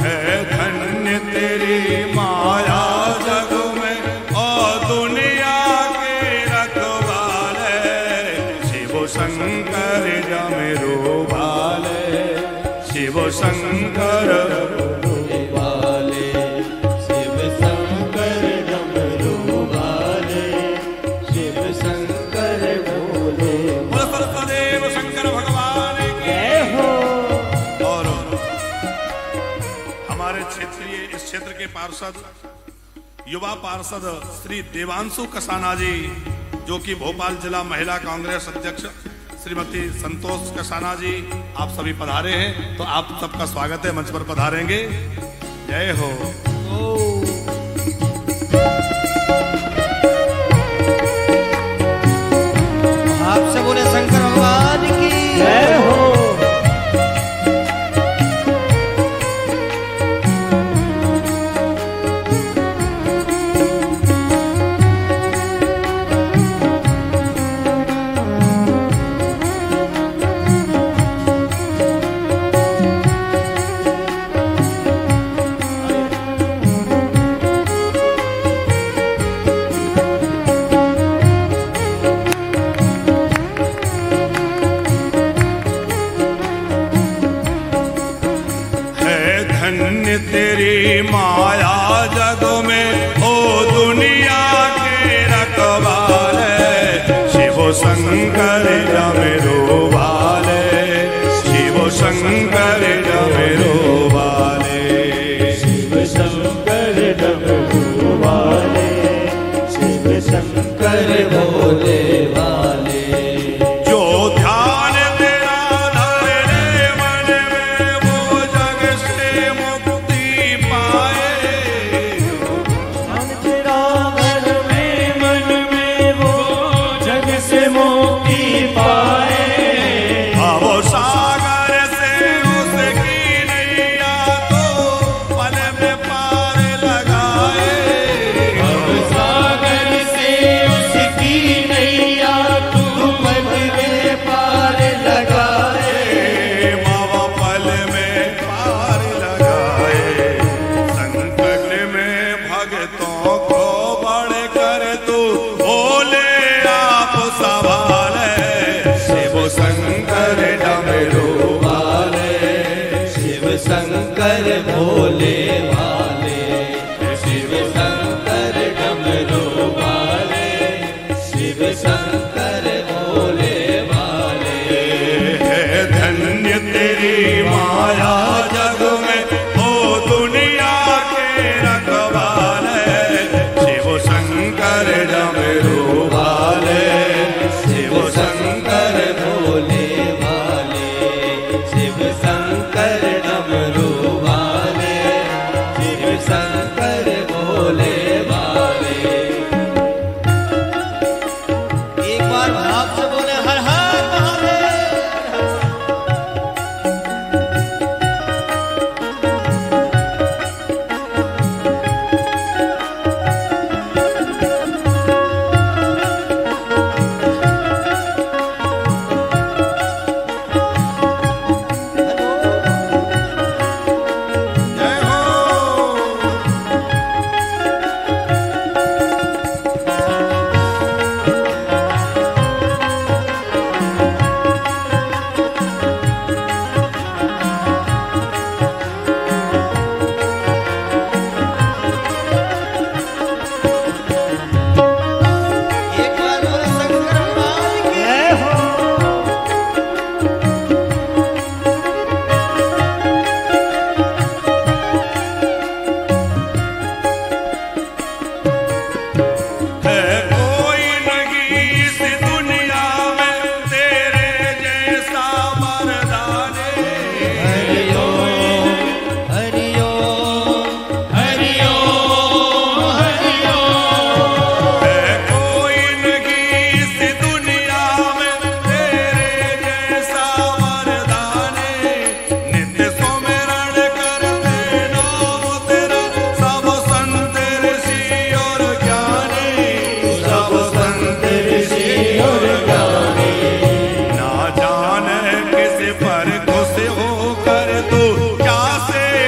है धन्य तेरी माया जग में और दुनिया के रखवाले, शिव शंकर डमरू वाले, शिव शंकर वाले, शिव शंकर डमरू वाले, शिव शंकर भोले। बोल सरसदेव शंकर भगवान की जय हो। और हमारे क्षेत्रीय इस क्षेत्र के पार्षद युवा पार्षद श्री देवांशु कसाना जी, जो कि भोपाल जिला महिला कांग्रेस अध्यक्ष श्रीमती संतोष कसाना जी, आप सभी पधारे हैं, तो आप सबका स्वागत है, मंच पर पधारेंगे। जय हो। आपसे बोले शंकर भगवान की जय हो। धन्य तेरी माया जग में ओ दुनिया के रखवाले, शिव शंकर डमरू वाले, शिव शंकर डमरू वाले, शिव शंकर डमरू वाले, शिव शंकर भोले वाले। जो ध्यान तेरा धरे मन में वो जग से मुक्ति पाए, तेरा मन में वो जग से मुक्ति पाए। अब सागर से उसकी नैया तो पल में पार लगाए, अब सागर से उसकी नैया तू पल में पार लगाए। मावा पल में पार लगाए। संकट में भक्तों को बढ़ कर तू भोले आप संभाले, शिव शंकर डमरू वाले, शिव शंकर भोले वाले, शिव शंकर डमरू वाले, शिव शंकर भोले वाले। है धन्य तेरी माया जग में ओ दुनिया के रखवाले, शिव शंकर डमरू वाले, शिव शंकर भोले वाले, शिव शंकर डमरू वाले,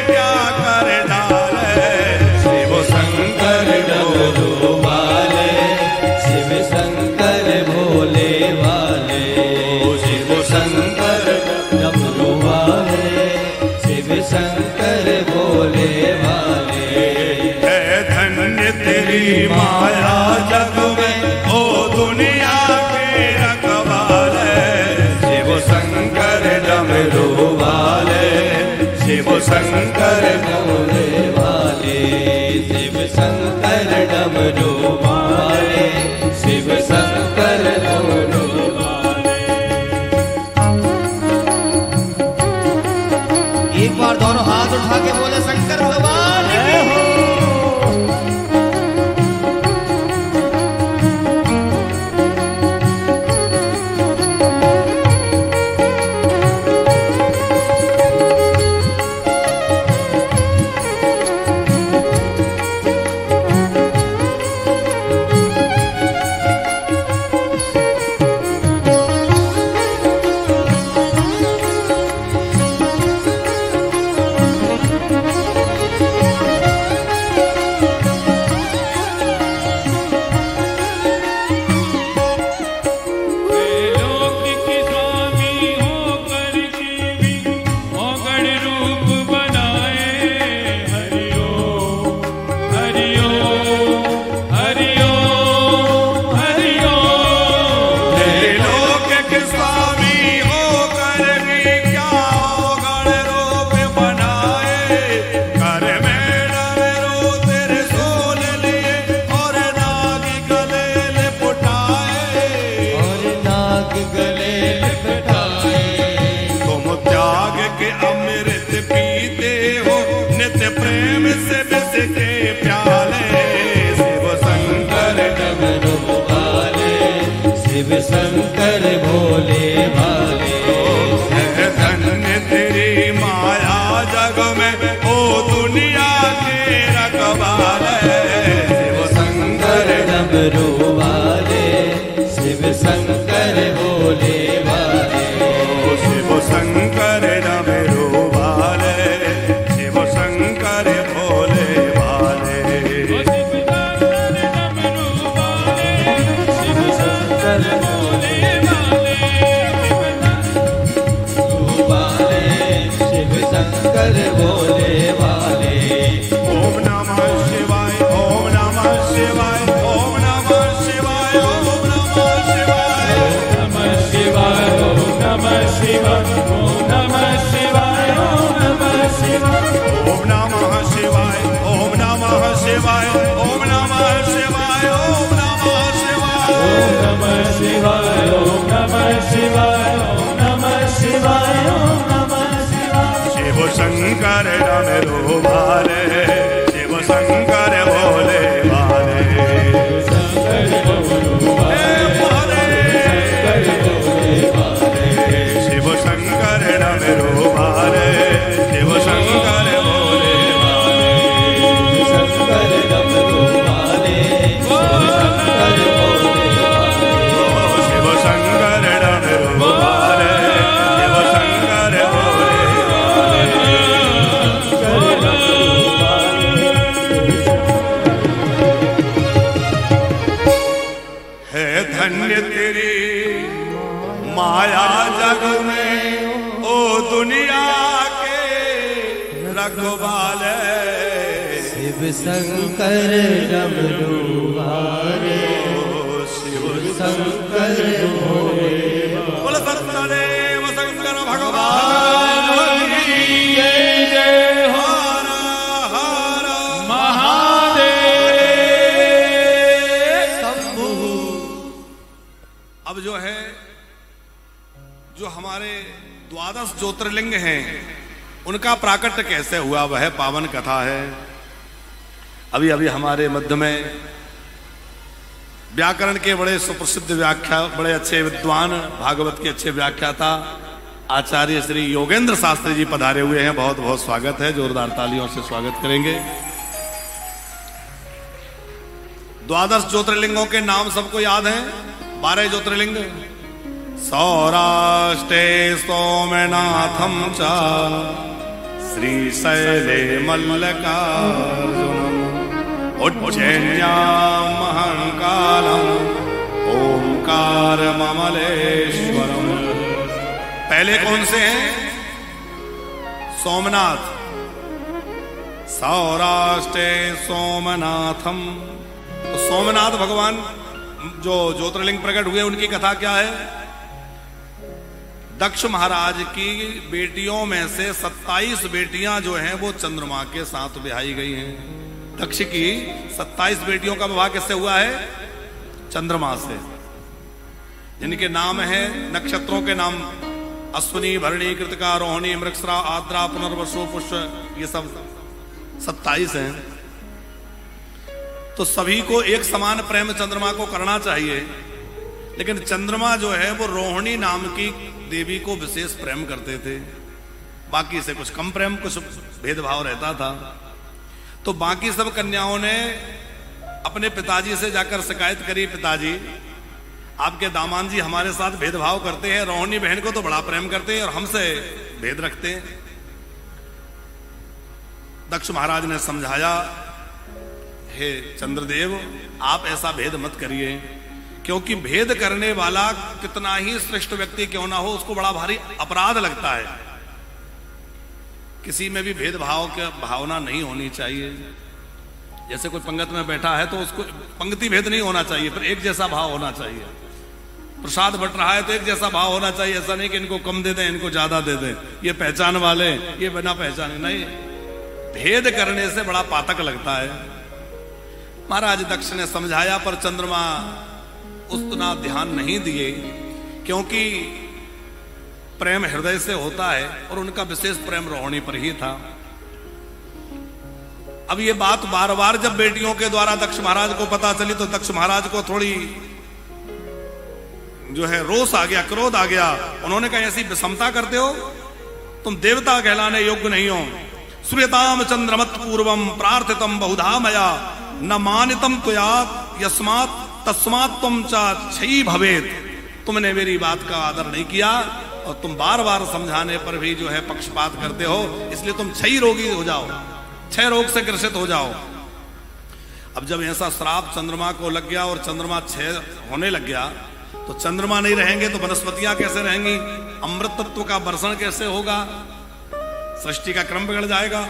क्या कर डाले, शिव शंकर डमरू वाले, शिव शंकर भोले वाले, शिव शंकर डमरू वाले, शिव शंकर भोले वाले। है धन्य तेरी माया जग में, ओ दुनिया के रखवाले, शिव शंकर डमरू वाले, शिव शंकर भोले वाले, शिव शंकर डमरू वाले, शिव शंकर डमरू वाले। एक बार दोनों हाथ उठा के बोले शंकर भगवान की हो। शिव शंकर भोले वाले, है धन्य तेरी माया जग में, ओ दुनिया के रखवाले, शिव शंकर डमरू वाले, शिव शंकर भोले वाले, शिव शंकर डमरू वाले, शिव शंकर भोले वाले। शंकर भोले वाले। ओम नमः शिवाय, ओम नमः शिवाय, ओम नमः शिवाय, ओम नमः शिवाय, ओम नमः शिवाय, ओम नमः शिवाय, ओम नमः शिवाय, ओम नमः शिवाय, ओम नमः शिवाय, ओम नमः शिवाय, ओम नमः शिवाय, ओम नमः शिवाय, ओम नमः शिवाय, ओम नमः शिवाय, ओम नमः शिवाय, ओम नमः शिवाय। शिव शंकर डमरू वाले, शिव शंकर भोले वाले, शंकर डमरू वाले, शंकर भोले वाले, शिव शंकर डमरू वाले, शिव शंकर भोले वाले, शंकर डमरू वाले, शंकर भोले वाले, शिव शंकर डमरू वाले, शिव शंकर भोले वाले। है धन्य तेरी माया जग में, ओ दुनिया के रखवाले, शिव शंकर डमरू वाले, शिव शंकर भोले बोल सत्यदेव शंकर भगवान की जय हो हर हर महादेव। शंभु। अब जो है, जो हमारे द्वादश ज्योतिर्लिंग हैं, उनका प्राकट्य कैसे हुआ, वह पावन कथा है। अभी अभी हमारे मध्य में व्याकरण के बड़े सुप्रसिद्ध व्याख्या, बड़े अच्छे विद्वान, भागवत के अच्छे व्याख्याता आचार्य श्री योगेंद्र शास्त्री जी पधारे हुए हैं। बहुत बहुत स्वागत है, जोरदार तालियों से स्वागत करेंगे। द्वादश ज्योतिर्लिंगों के नाम सबको याद हैं? 12 ज्योतिर्लिंग। सौराष्ट्रे सोमनाथम च श्रीशैले मल्लिकार्जुनम् उज्जैन्यां महङ्कालम् ओंकारममलेश्वरम्। पहले कौन से हैं? सोमनाथ। सौराष्ट्रे सोमनाथम। तो सोमनाथ भगवान जो ज्योतिर्लिंग प्रकट हुए उनकी कथा क्या है? दक्ष महाराज की बेटियों में से 27 बेटियां जो हैं वो चंद्रमा के साथ ब्याही गई हैं। दक्ष की 27 बेटियों का विवाह किससे हुआ है? चंद्रमा से। जिनके नाम है, नक्षत्रों के नाम अश्विनी, भरणी, कृतिका, रोहिणी, मृगशिरा, आद्रा, पुनर्वसु, पुष्य, ये सब 27 हैं। तो सभी को एक समान प्रेम चंद्रमा को करना चाहिए, लेकिन चंद्रमा जो है वो रोहिणी नाम की देवी को विशेष प्रेम करते थे। बाकी से कुछ कम प्रेम, कुछ भेदभाव रहता था। तो बाकी सब कन्याओं ने अपने पिताजी से जाकर शिकायत करी, पिताजी आपके दामाद जी हमारे साथ भेदभाव करते हैं, रोहिणी बहन को तो बड़ा प्रेम करते हैं और हमसे भेद रखते हैं। दक्ष महाराज ने समझाया, हे चंद्रदेव आप ऐसा भेद मत करिए, क्योंकि भेद करने वाला कितना ही श्रेष्ठ व्यक्ति क्यों ना हो उसको बड़ा भारी अपराध लगता है। किसी में भी भेदभाव की भावना नहीं होनी चाहिए। जैसे कोई पंगत में बैठा है तो उसको पंक्ति भेद नहीं होना चाहिए, पर एक जैसा भाव होना चाहिए। प्रसाद बट रहा है तो एक जैसा भाव होना चाहिए। ऐसा नहीं कि इनको कम दे दें, इनको ज्यादा दे दें, ये पहचान वाले, ये बिना पहचाने नहीं। भेद करने से बड़ा पातक लगता है। महाराज दक्ष ने समझाया, पर चंद्रमा उतना ध्यान नहीं दिए, क्योंकि प्रेम हृदय से होता है और उनका विशेष प्रेम रोहिणी पर ही था। अब ये बात बार बार जब बेटियों के द्वारा दक्ष महाराज को पता चली तो दक्ष महाराज को थोड़ी जो है रोष आ गया, क्रोध आ गया। उन्होंने कहा ऐसी विषमता करते हो, तुम देवता कहलाने योग्य नहीं हो। श्रूयताम चंद्रमत पूर्वम प्रार्थितम बहुधा मया न मानितम त्वया यस्मात् तस्मात् तुम छयी भवेत। तुमने मेरी बात का आदर नहीं किया और तुम बार बार समझाने पर भी जो है पक्षपात करते हो, इसलिए तुम क्षयी रोगी हो जाओ, क्षय रोग से ग्रसित हो जाओ। अब जब ऐसा श्राप चंद्रमा को लग गया और चंद्रमा क्षय होने लग गया, तो चंद्रमा नहीं रहेंगे तो वनस्पतियां कैसे रहेंगी? अमृत तत्व का वर्षण कैसे होगा? सृष्टि का क्रम बिगड़ जाएगा।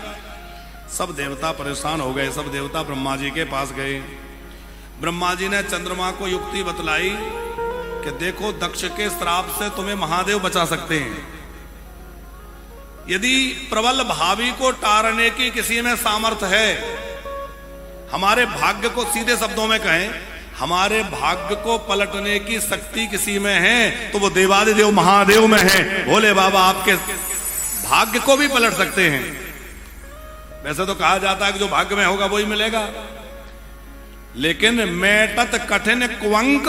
सब देवता परेशान हो गए। सब देवता ब्रह्मा जी के पास गए। ब्रह्मा जी ने चंद्रमा को युक्ति बतलाई कि देखो, दक्ष के श्राप से तुम्हें महादेव बचा सकते हैं। यदि प्रबल भावी को टारने की किसी में सामर्थ्य है, हमारे भाग्य को, सीधे शब्दों में कहें, हमारे भाग्य को पलटने की शक्ति किसी में है तो वो देवादिदेव महादेव में है। भोले बाबा आपके भाग्य को भी पलट सकते हैं। वैसे तो कहा जाता है कि जो भाग्य में होगा वही मिलेगा, लेकिन मेटत कठिन कुंक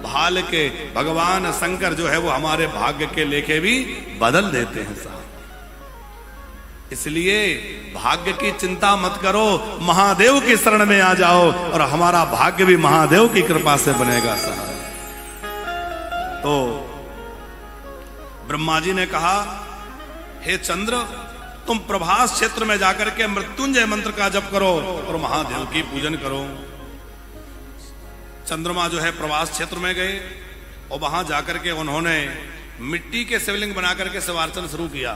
भाल के भगवान शंकर जो है वो हमारे भाग्य के लेखे भी बदल देते हैं साहब। इसलिए भाग्य की चिंता मत करो, महादेव की शरण में आ जाओ और हमारा भाग्य भी महादेव की कृपा से बनेगा साहब। तो ब्रह्मा जी ने कहा, हे चंद्र, तुम प्रभास क्षेत्र में जाकर के मृत्युंजय मंत्र का जप करो और महादेव की पूजन करो। चंद्रमा जो है प्रवास क्षेत्र में गए और वहां जाकर के उन्होंने मिट्टी के शिवलिंग बनाकर के शिवार्चन शुरू किया।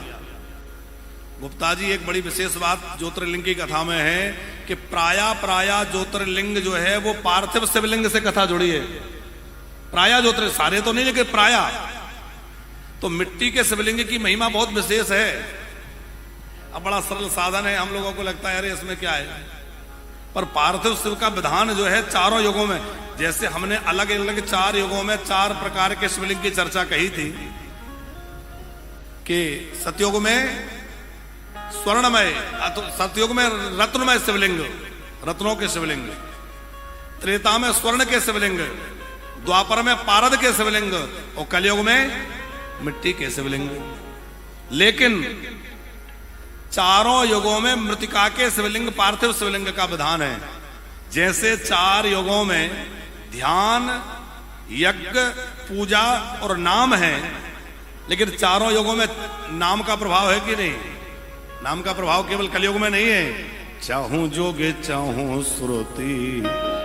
गुप्ता जी, एक बड़ी विशेष बात ज्योतिर्लिंग की कथा में है कि प्राया ज्योतिर्लिंग जो है वो पार्थिव शिवलिंग से कथा जुड़ी है। प्राया ज्योतिर्लिंग, सारे तो नहीं लेकिन प्राया। तो मिट्टी के शिवलिंग की महिमा बहुत विशेष है। अब बड़ा सरल साधन है, हम लोगों को लगता है अरे इसमें क्या है, पर पार्थिव शिव का विधान जो है चारों युगों में, जैसे हमने अलग अलग 4 युगों में 4 प्रकार के शिवलिंग की चर्चा कही थी कि सतयुग में स्वर्णमय, सतयुग में रत्नमय शिवलिंग, रत्नों के शिवलिंग, त्रेता में स्वर्ण के शिवलिंग, द्वापर में पारद के शिवलिंग और कलयुग में मिट्टी के शिवलिंग। लेकिन चारों युगों में मृतिका के शिवलिंग, पार्थिव शिवलिंग का विधान है। जैसे 4 युगों में ध्यान, यज्ञ, पूजा और नाम है, लेकिन चारों युगों में नाम का प्रभाव है कि नहीं? नाम का प्रभाव केवल कलयुग में नहीं है। चाहूं जोगे चाहूं श्रुति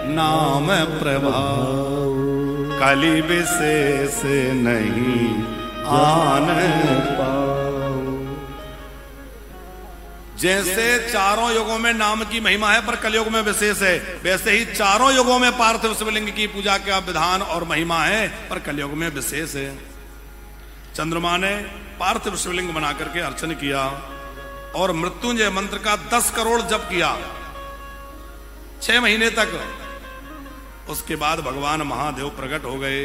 नाम प्रभाव, कली विशेष नहीं आन पाओ। जैसे चारों युगों में नाम की महिमा है पर कलयुग में विशेष है, वैसे ही चारों युगों में पार्थिव शिवलिंग की पूजा का विधान और महिमा है पर कलयुग में विशेष है। चंद्रमा ने पार्थिव शिवलिंग बना करके अर्चन किया और मृत्युंजय मंत्र का 10 करोड़ जप किया 6 महीने तक। उसके बाद भगवान महादेव प्रकट हो गए।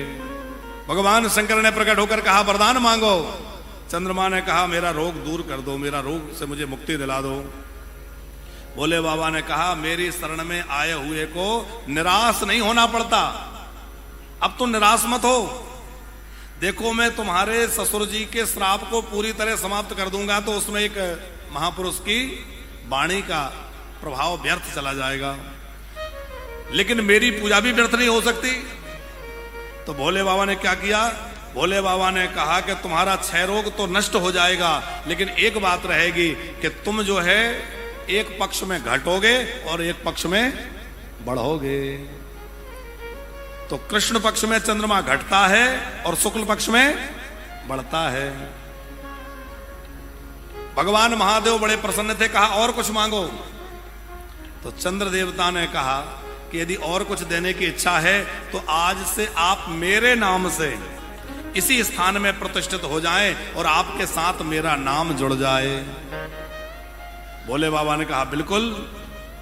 भगवान शंकर ने प्रकट होकर कहा वरदान मांगो। चंद्रमा ने कहा मेरा रोग दूर कर दो, मेरा रोग से मुझे मुक्ति दिला दो। भोले बाबा ने कहा मेरी शरण में आए हुए को निराश नहीं होना पड़ता, अब तुम निराश मत हो। देखो मैं तुम्हारे ससुर जी के श्राप को पूरी तरह समाप्त कर दूंगा तो उसमें एक महापुरुष की वाणी का प्रभाव व्यर्थ चला जाएगा, लेकिन मेरी पूजा भी व्यर्थ नहीं हो सकती। तो भोले बाबा ने क्या किया? भोले बाबा ने कहा कि तुम्हारा 6 रोग तो नष्ट हो जाएगा, लेकिन एक बात रहेगी कि तुम जो है एक पक्ष में घटोगे और एक पक्ष में बढ़ोगे। तो कृष्ण पक्ष में चंद्रमा घटता है और शुक्ल पक्ष में बढ़ता है। भगवान महादेव बड़े प्रसन्न थे, कहा और कुछ मांगो। तो चंद्र देवता ने कहा कि यदि और कुछ देने की इच्छा है तो आज से आप मेरे नाम से इसी स्थान में प्रतिष्ठित हो जाएं और आपके साथ मेरा नाम जुड़ जाए। भोले बाबा ने कहा बिल्कुल।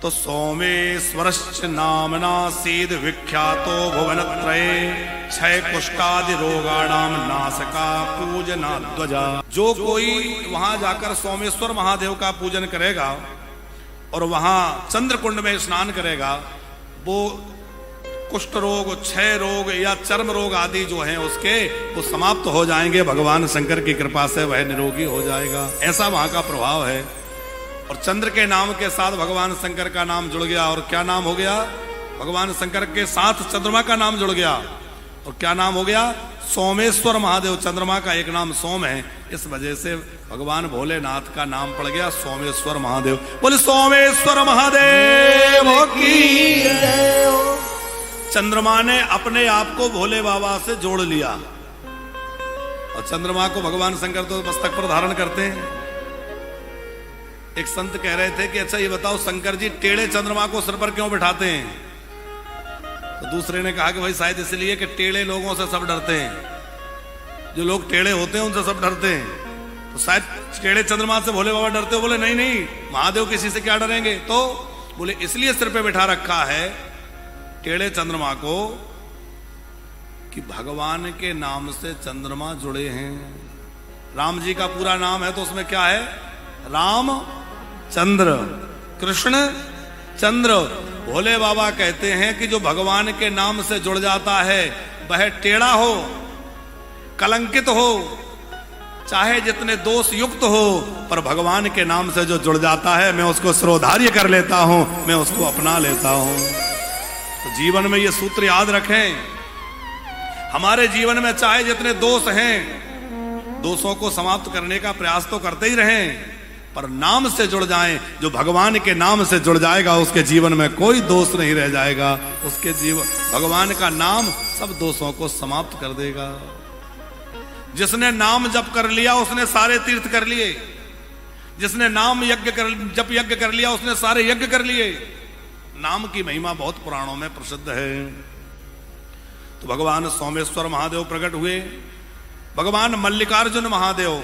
तो सोमेश्वरश्च नामना सीद विख्यातो भुवनत्रये क्षय कुष्ठादि रोगाणाम नासका पूजना ध्वजा। जो कोई वहां जाकर सोमेश्वर महादेव का पूजन करेगा और वहां चंद्रकुंड में स्नान करेगा, वो कुष्ठ रोग, क्षय रोग या चर्म रोग आदि जो हैं उसके वो समाप्त हो जाएंगे। भगवान शंकर की कृपा से वह निरोगी हो जाएगा। ऐसा वहां का प्रभाव है। और चंद्र के नाम के साथ भगवान शंकर का नाम जुड़ गया। और क्या नाम हो गया? भगवान शंकर के साथ चंद्रमा का नाम जुड़ गया। और क्या नाम हो गया? सोमेश्वर महादेव। चंद्रमा का एक नाम सोम है, इस वजह से भगवान भोलेनाथ का नाम पड़ गया सोमेश्वर महादेव। बोले सोमेश्वर महादेव की। चंद्रमा ने अपने आप को भोले बाबा से जोड़ लिया और चंद्रमा को भगवान शंकर तो मस्तक पर धारण करते हैं। एक संत कह रहे थे कि अच्छा ये बताओ शंकर जी टेढ़े चंद्रमा को सिर पर क्यों बिठाते हैं? तो दूसरे ने कहा कि भाई शायद इसलिए कि टेढ़े लोगों से सब डरते हैं। जो लोग टेढ़े होते हैं उनसे सब डरते हैं, तो शायद टेढ़े चंद्रमा से भोले बाबा डरते हो। बोले नहीं नहीं, महादेव किसी से क्या डरेंगे? तो बोले इसलिए सिर पे बिठा रखा है टेढ़े चंद्रमा को कि भगवान के नाम से चंद्रमा जुड़े हैं। राम जी का पूरा नाम है तो उसमें क्या है? राम चंद्र, कृष्ण चंद्र। भोले बाबा कहते हैं कि जो भगवान के नाम से जुड़ जाता है वह टेढ़ा हो, कलंकित हो, चाहे जितने दोष युक्त हो, पर भगवान के नाम से जो जुड़ जाता है मैं उसको सिरोधार्य कर लेता हूं, मैं उसको अपना लेता हूं। तो जीवन में ये सूत्र याद रखें। हमारे जीवन में चाहे जितने दोष हैं, दोषों को समाप्त करने का प्रयास तो करते ही रहें, पर नाम से जुड़ जाएं। जो भगवान के नाम से जुड़ जाएगा उसके जीवन में कोई दोष नहीं रह जाएगा। उसके जीवन भगवान का नाम सब दोषों को समाप्त कर देगा। जिसने नाम जप कर लिया उसने सारे तीर्थ कर लिए। जिसने नाम जप यज्ञ कर लिया उसने सारे यज्ञ कर लिए। नाम की महिमा बहुत पुराणों में प्रसिद्ध है। तो भगवान सोमेश्वर महादेव प्रकट हुए। भगवान मल्लिकार्जुन महादेव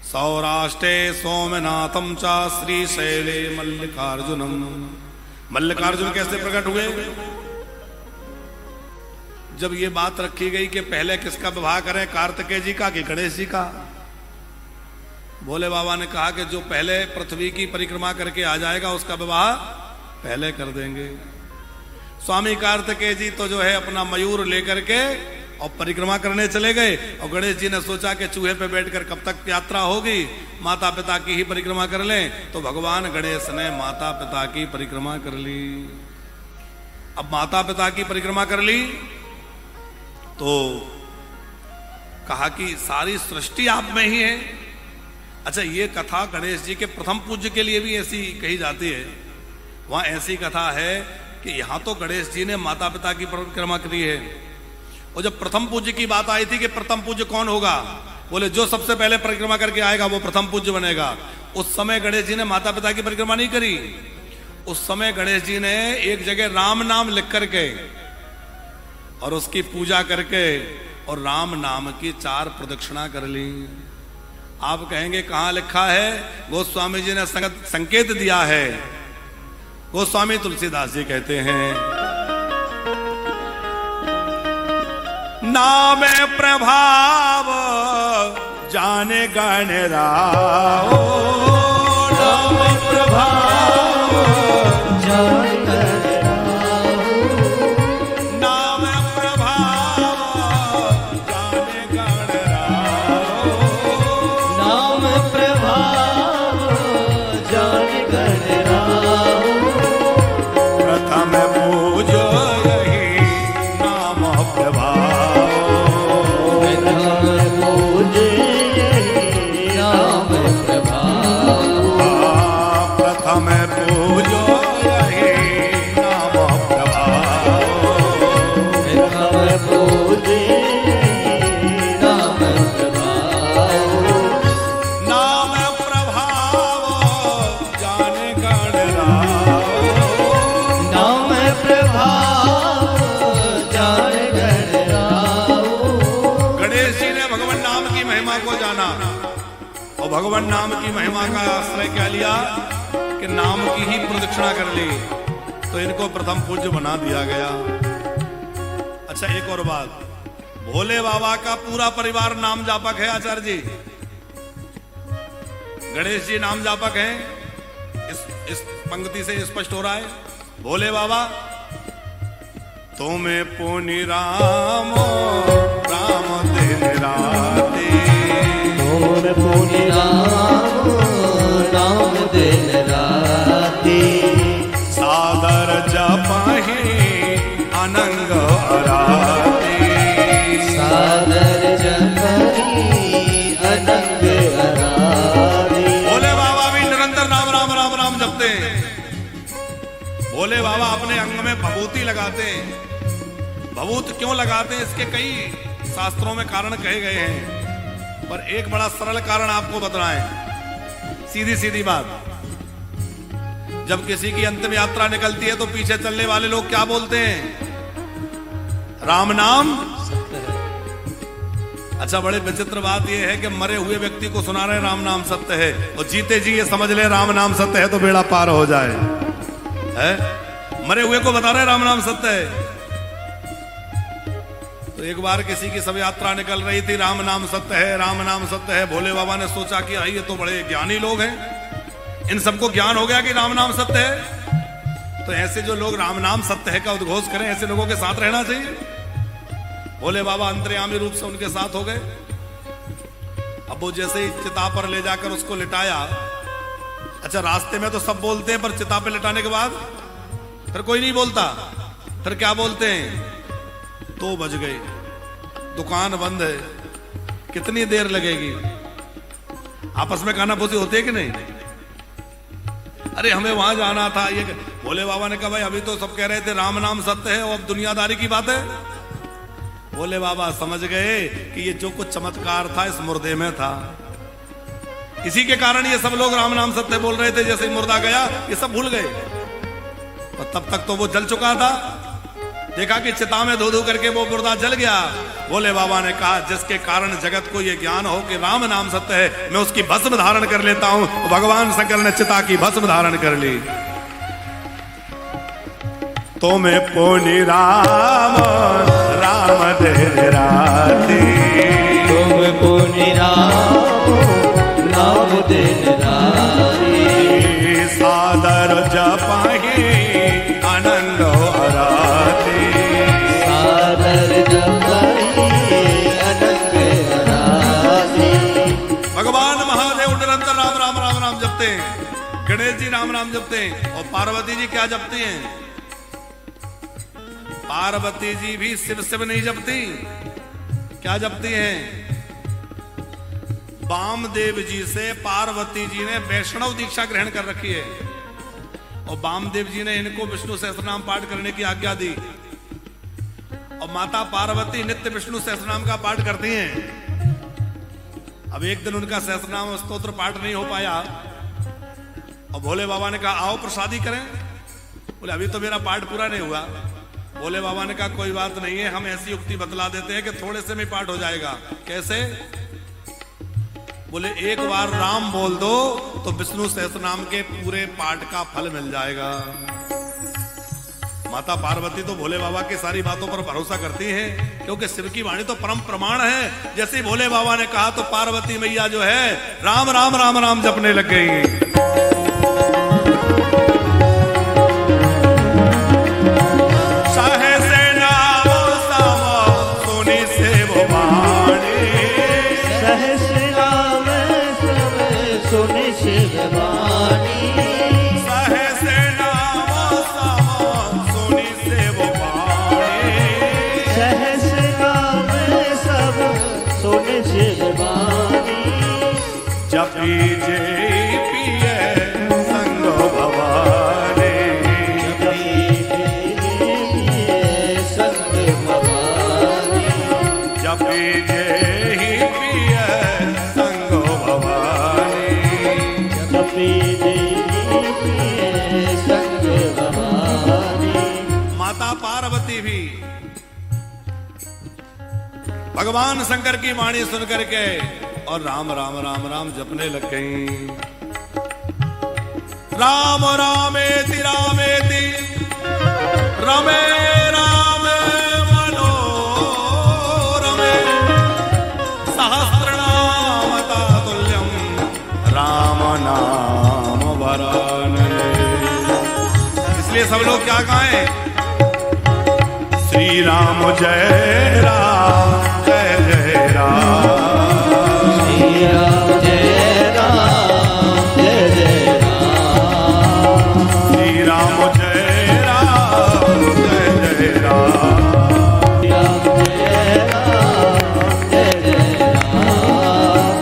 सौराष्ट्रे सोमनाथम चा श्रीशैले मल्लिकार्जुनम। मल्लिकार्जुन कैसे प्रकट हुए? जब ये बात रखी गई कि पहले किसका विवाह करें, कार्तिकेय जी का कि गणेश जी का, भोले बाबा ने कहा कि जो पहले पृथ्वी की परिक्रमा करके आ जाएगा उसका विवाह पहले कर देंगे। स्वामी कार्तिकेय जी तो जो है अपना मयूर लेकर के और परिक्रमा करने चले गए, और गणेश जी ने सोचा कि चूहे पे बैठकर कब तक यात्रा होगी, माता पिता की ही परिक्रमा कर लें। तो भगवान गणेश ने माता पिता की परिक्रमा कर ली। अब माता पिता की परिक्रमा कर ली तो कहा कि सारी सृष्टि आप में ही है, अच्छा, ये कथा गणेश जी के प्रथम पूज्य के लिए भी ऐसी कही जाती है। वहां ऐसी कथा है कि यहां तो गणेश जी ने माता पिता की परिक्रमा करी है, और जब प्रथम पूज्य की बात आई थी कि प्रथम पूज्य कौन होगा, बोले जो सबसे पहले परिक्रमा करके आएगा वो प्रथम पूज्य बनेगा। उस समय गणेश जी ने माता पिता की परिक्रमा नहीं करी। उस समय गणेश जी ने एक जगह राम नाम लिख करके और उसकी पूजा करके और राम नाम की 4 प्रदक्षिणा कर ली। आप कहेंगे कहां लिखा है? गोस्वामी जी ने संकेत दिया है। गोस्वामी तुलसीदास जी कहते हैं, नाम प्रभाव जाने गणराओ, नाम प्रभाव जाने गणराओ, नाम प्रभाव जाने गणराओ, नाम प्रभाव जाने गणराओ, प्रथम पूजो यही नाम प्रभाव, प्रथम पूजे यही नाम प्रभाव, प्रथम पूजो यही नाम प्रभाव, प्रथम पूजे यही नाम प्रभाव, नाम प्रभाव जाने गणराओ, नाम प्रभाव जाने गणराओ। गणेश जी ने भगवान नाम की महिमा को जाना और भगवान नाम की महिमा का आश्रय क्या लिया कि नाम की ही प्रदक्षिणा कर ली, तो इनको प्रथम पूज्य बना दिया गया। अच्छा, एक और बात, भोले बाबा का पूरा परिवार नाम जापक है आचार्य जी। गणेश जी नाम जापक हैं, इस पंक्ति से स्पष्ट हो रहा है। भोले बाबा तुम्हें पुनि राम राम दिन राते, मोर पुनि राम नाम दिन राती, सादर जपहि अनंग अराते, सादर जपहि अनंग अराती। भोले बाबा भी निरंतर राम राम राम राम जपते हैं। भोले बाबा अपने अंग में भभूति लगाते हैं। भभूत क्यों लगाते हैं, इसके कई शास्त्रों में कारण कहे गए हैं, पर एक बड़ा सरल कारण आपको बतलाएं। सीधी सीधी बात, जब किसी की अंतिम यात्रा निकलती है तो पीछे चलने वाले लोग क्या बोलते हैं? राम नाम। अच्छा, बड़े विचित्र बात यह है कि मरे हुए व्यक्ति को सुना रहे राम नाम सत्य है, और जीते जी ये समझ ले राम नाम सत्य है तो बेड़ा पार हो जाए। है? मरे हुए को बता रहे राम नाम सत्य है। तो एक बार किसी की सब यात्रा निकल रही थी, राम नाम सत्य है, राम नाम सत्य है। भोले बाबा ने सोचा कि ये तो बड़े ज्ञानी लोग हैं, इन सबको ज्ञान हो गया कि राम नाम सत्य है, तो ऐसे जो लोग राम नाम सत्य है का उद्घोष करें, ऐसे लोगों के साथ रहना चाहिए। भोले बाबा अंतर्यामी रूप से उनके साथ हो गए। अब वो जैसे ही चिता पर ले जाकर उसको लिटाया, अच्छा रास्ते में तो सब बोलते हैं, पर चिता पे लिटाने के बाद फिर कोई नहीं बोलता। फिर क्या बोलते हैं? 2 बज गए, दुकान बंद है, कितनी देर लगेगी? आपस में कानाफूसी होती है कि नहीं? अरे हमें वहां जाना था, ये भोले बाबा ने कहा भाई अभी तो सब कह रहे थे राम नाम सत्य है, और अब दुनियादारी की बात है। भोले बाबा समझ गए कि ये जो कुछ चमत्कार था इस मुर्दे में था, इसी के कारण ये सब लोग राम नाम सत्य बोल रहे थे। जैसे ही मुर्दा गया ये सब भूल गए, और तब तक तो वो जल चुका था। देखा कि चिता में धो धो करके वो मुर्दा जल गया। भोले बाबा ने कहा जिसके कारण जगत को ये ज्ञान हो कि राम नाम सत्य है, मैं उसकी भस्म धारण कर लेता हूं। भगवान शंकर ने चिता की भस्म धारण कर ली। तो मैं पुनि राम राम दिन राती, तुम पुनि राम नाम दिन राती, सादर जपहि अनंग अराती, सादर जपहि अनंग अराती। भगवान महादेव निरंतर राम राम राम राम जपते हैं। गणेश जी राम राम जपते हैं, और पार्वती जी क्या जपती हैं? पार्वती जी भी शिव शिव नहीं जपती, क्या जपती हैं? वामदेव जी से पार्वती जी ने वैष्णव दीक्षा ग्रहण कर रखी है और वामदेव जी ने इनको विष्णु सहस्त्रनाम पाठ करने की आज्ञा दी और माता पार्वती नित्य विष्णु सहस्त्रनाम का पाठ करती हैं। अब एक दिन उनका सहस्त्रनाम स्तोत्र पाठ नहीं हो पाया और भोले बाबा ने कहा आओ प्रसादी करें। बोले अभी तो मेरा पाठ पूरा नहीं हुआ। भोले बाबा ने कहा कोई बात नहीं है, हम ऐसी युक्ति बतला देते हैं कि थोड़े से में पाठ हो जाएगा। कैसे? बोले एक बार राम बोल दो तो विष्णु सहस्त्रनाम के पूरे पाठ का फल मिल जाएगा। माता पार्वती तो भोले बाबा की सारी बातों पर भरोसा करती हैं क्योंकि शिव की वाणी तो परम प्रमाण है। जैसे ही भोले बाबा ने कहा तो पार्वती मैया जो है राम राम राम राम जपने लग गई। भगवान शंकर की वाणी सुन करके और राम राम राम राम जपने लग गई। राम रामेति रामेति रमे रामे मनोरमे सहस्रनाम तुल्यम राम नाम वरानने। इसलिए सब लोग क्या गाएं? श्री राम जय राम जय जय राम, श्री राम जय राम जय जय राम, श्री राम जय राम जय जय राम, राम जय राम जय जय राम।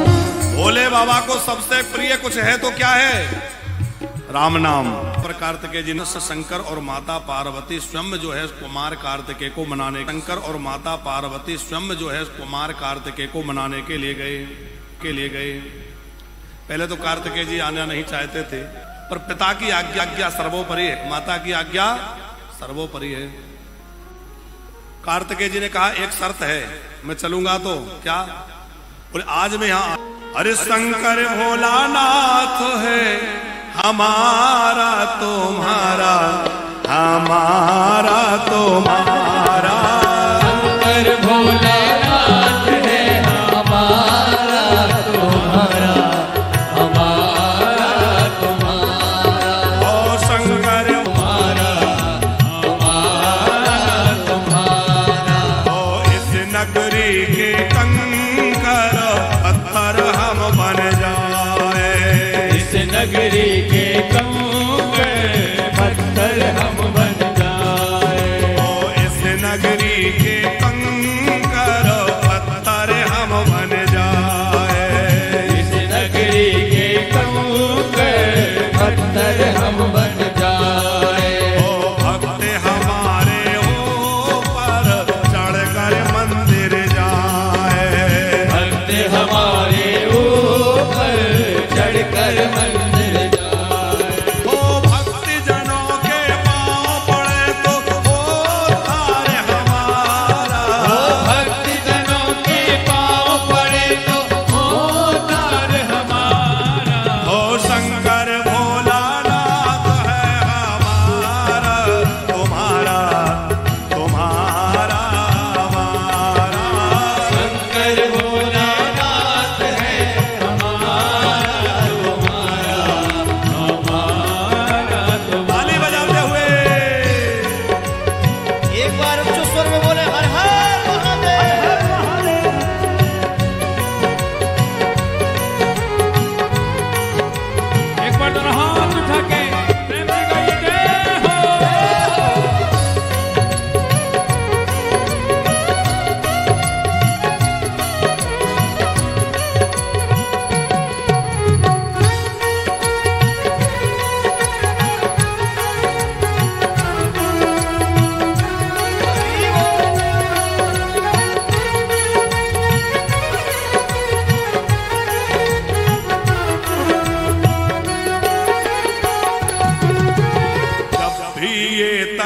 भोले बाबा को सबसे प्रिय कुछ है तो क्या है? राम नाम। पर कार्तिकेय जी ने शंकर और माता पार्वती स्वयं जो है कुमार कार्तिकेय को मनाने, शंकर और माता पार्वती स्वयं जो है कुमार कार्तिकेय को मनाने के लिए गए। पहले तो कार्तिकेय जी आना नहीं चाहते थे पर पिता की आज्ञा सर्वोपरि है, माता की आज्ञा सर्वोपरि है। कार्तिकेय जी ने कहा एक शर्त है, मैं चलूंगा तो क्या? बोले आज मैं यहाँ। अरे शंकर भोलानाथ है हमारा तुम्हारा, हमारा तुम्हारा। शंकर भोलानाथ है हमारा तुम्हारा, हमारा तुम्हारा। ओ शंकर हमारा हमारा तुम्हारा। ओ इस नगरी के कंकर पत्थर हम बन जाए, इस नगरी के कंकर पत्थर हम बन जाए। ओ इस नगरी के कंकर पत्थर हम बन जाए, इस नगरी के कंकर पत्थर हम बन जाए। ओ भक्त हमारे ऊपर चढ़कर मंदिर जाए, भक्त हमारे ऊपर चढ़कर मंदिर जाए। ओ भक्त जनों के पाँव पड़े तो ओ तार हमारा, भक्त जनों के पाँव पड़े तो उद्धार हमारा। ओ शंकर भोलानाथ है हमारा, तुम्हारा तुम्हारा हमारा। शंकर भोलानाथ है हमारा तुम्हारा, हमारा तुम्हारा। ताली बजाते हुए एक बार उच्च स्वर में बोले हर हर महादेव। एक बार दोनों हाथ उठा के प्रेम से गाइए जय हो।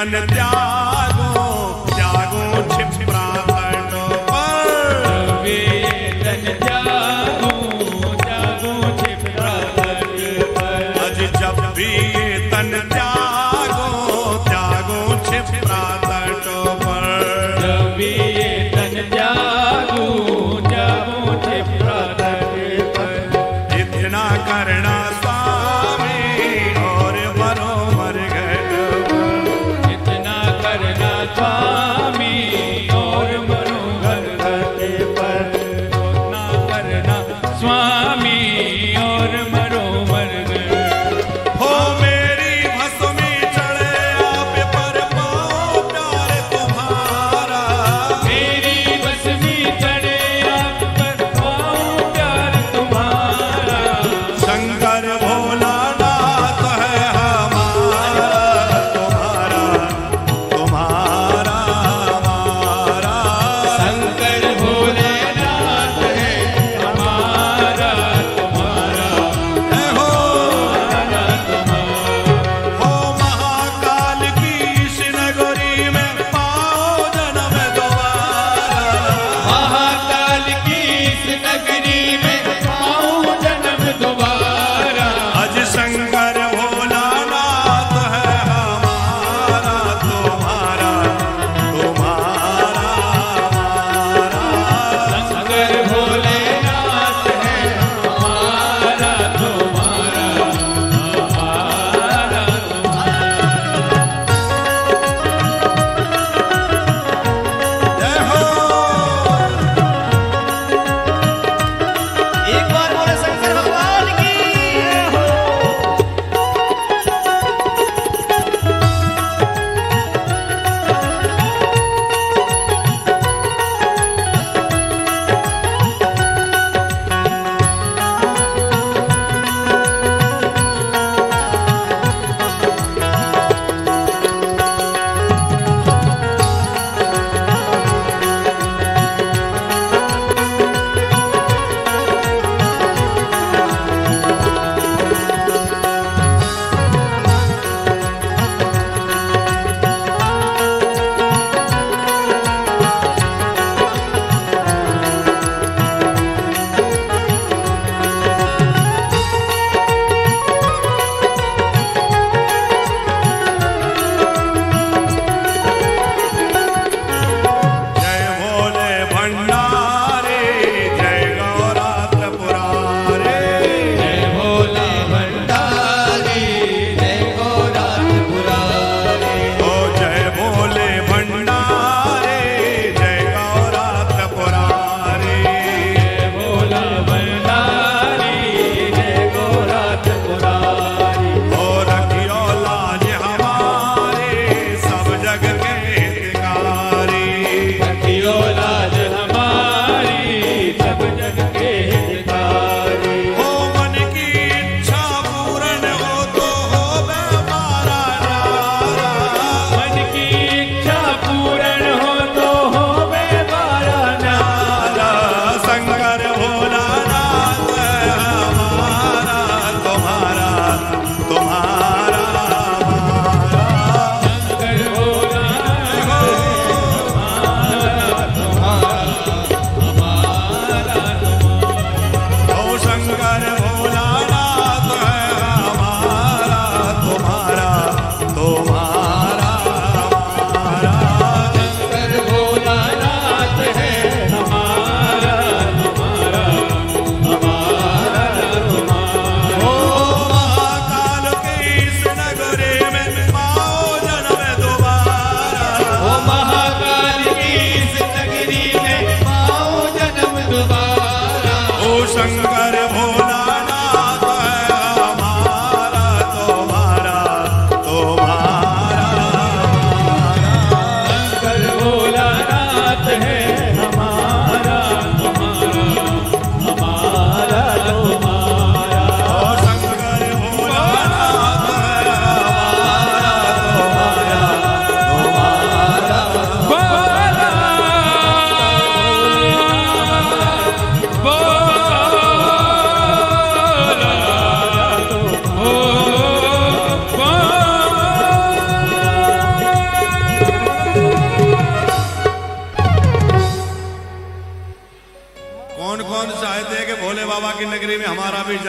तन त्यागो त्यागो छिपरा तटो पर जब ये तन त्यागो त्यागो छिपरा तट पर अज जब भी ये तन त्यागो त्यागो छिपरा तटो पर जब ये तन त्यागो त्यागो छिपरा तट पर इतना करना स्वामी और मरो मर गए इतना करना स्वामी और मरो घर घटे पर इतना करना स्वामी और मरो मर गए हो मेरी भस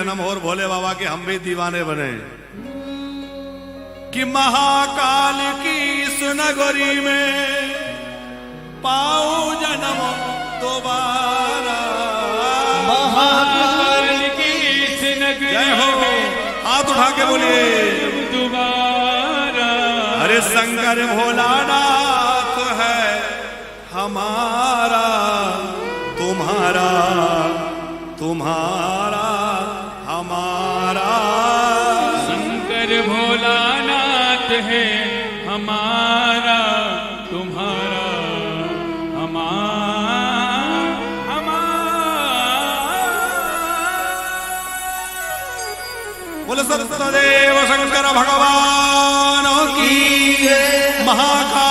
जन्म हो और भोले बाबा के हम भी दीवाने बने कि महाकाल की इस नगरी में पाऊं जन्म दोबारा। महाकाल की इस नगरी जय हो, हाथ उठा के बोलिए दोबारा। अरे शंकर भोलानाथ है हमारा, तुम्हारा तुम्हारा हमारा। शंकर भोलानाथ है हमारा, तुम्हारा बोले सत्यदेव शंकर भगवान की महाकाल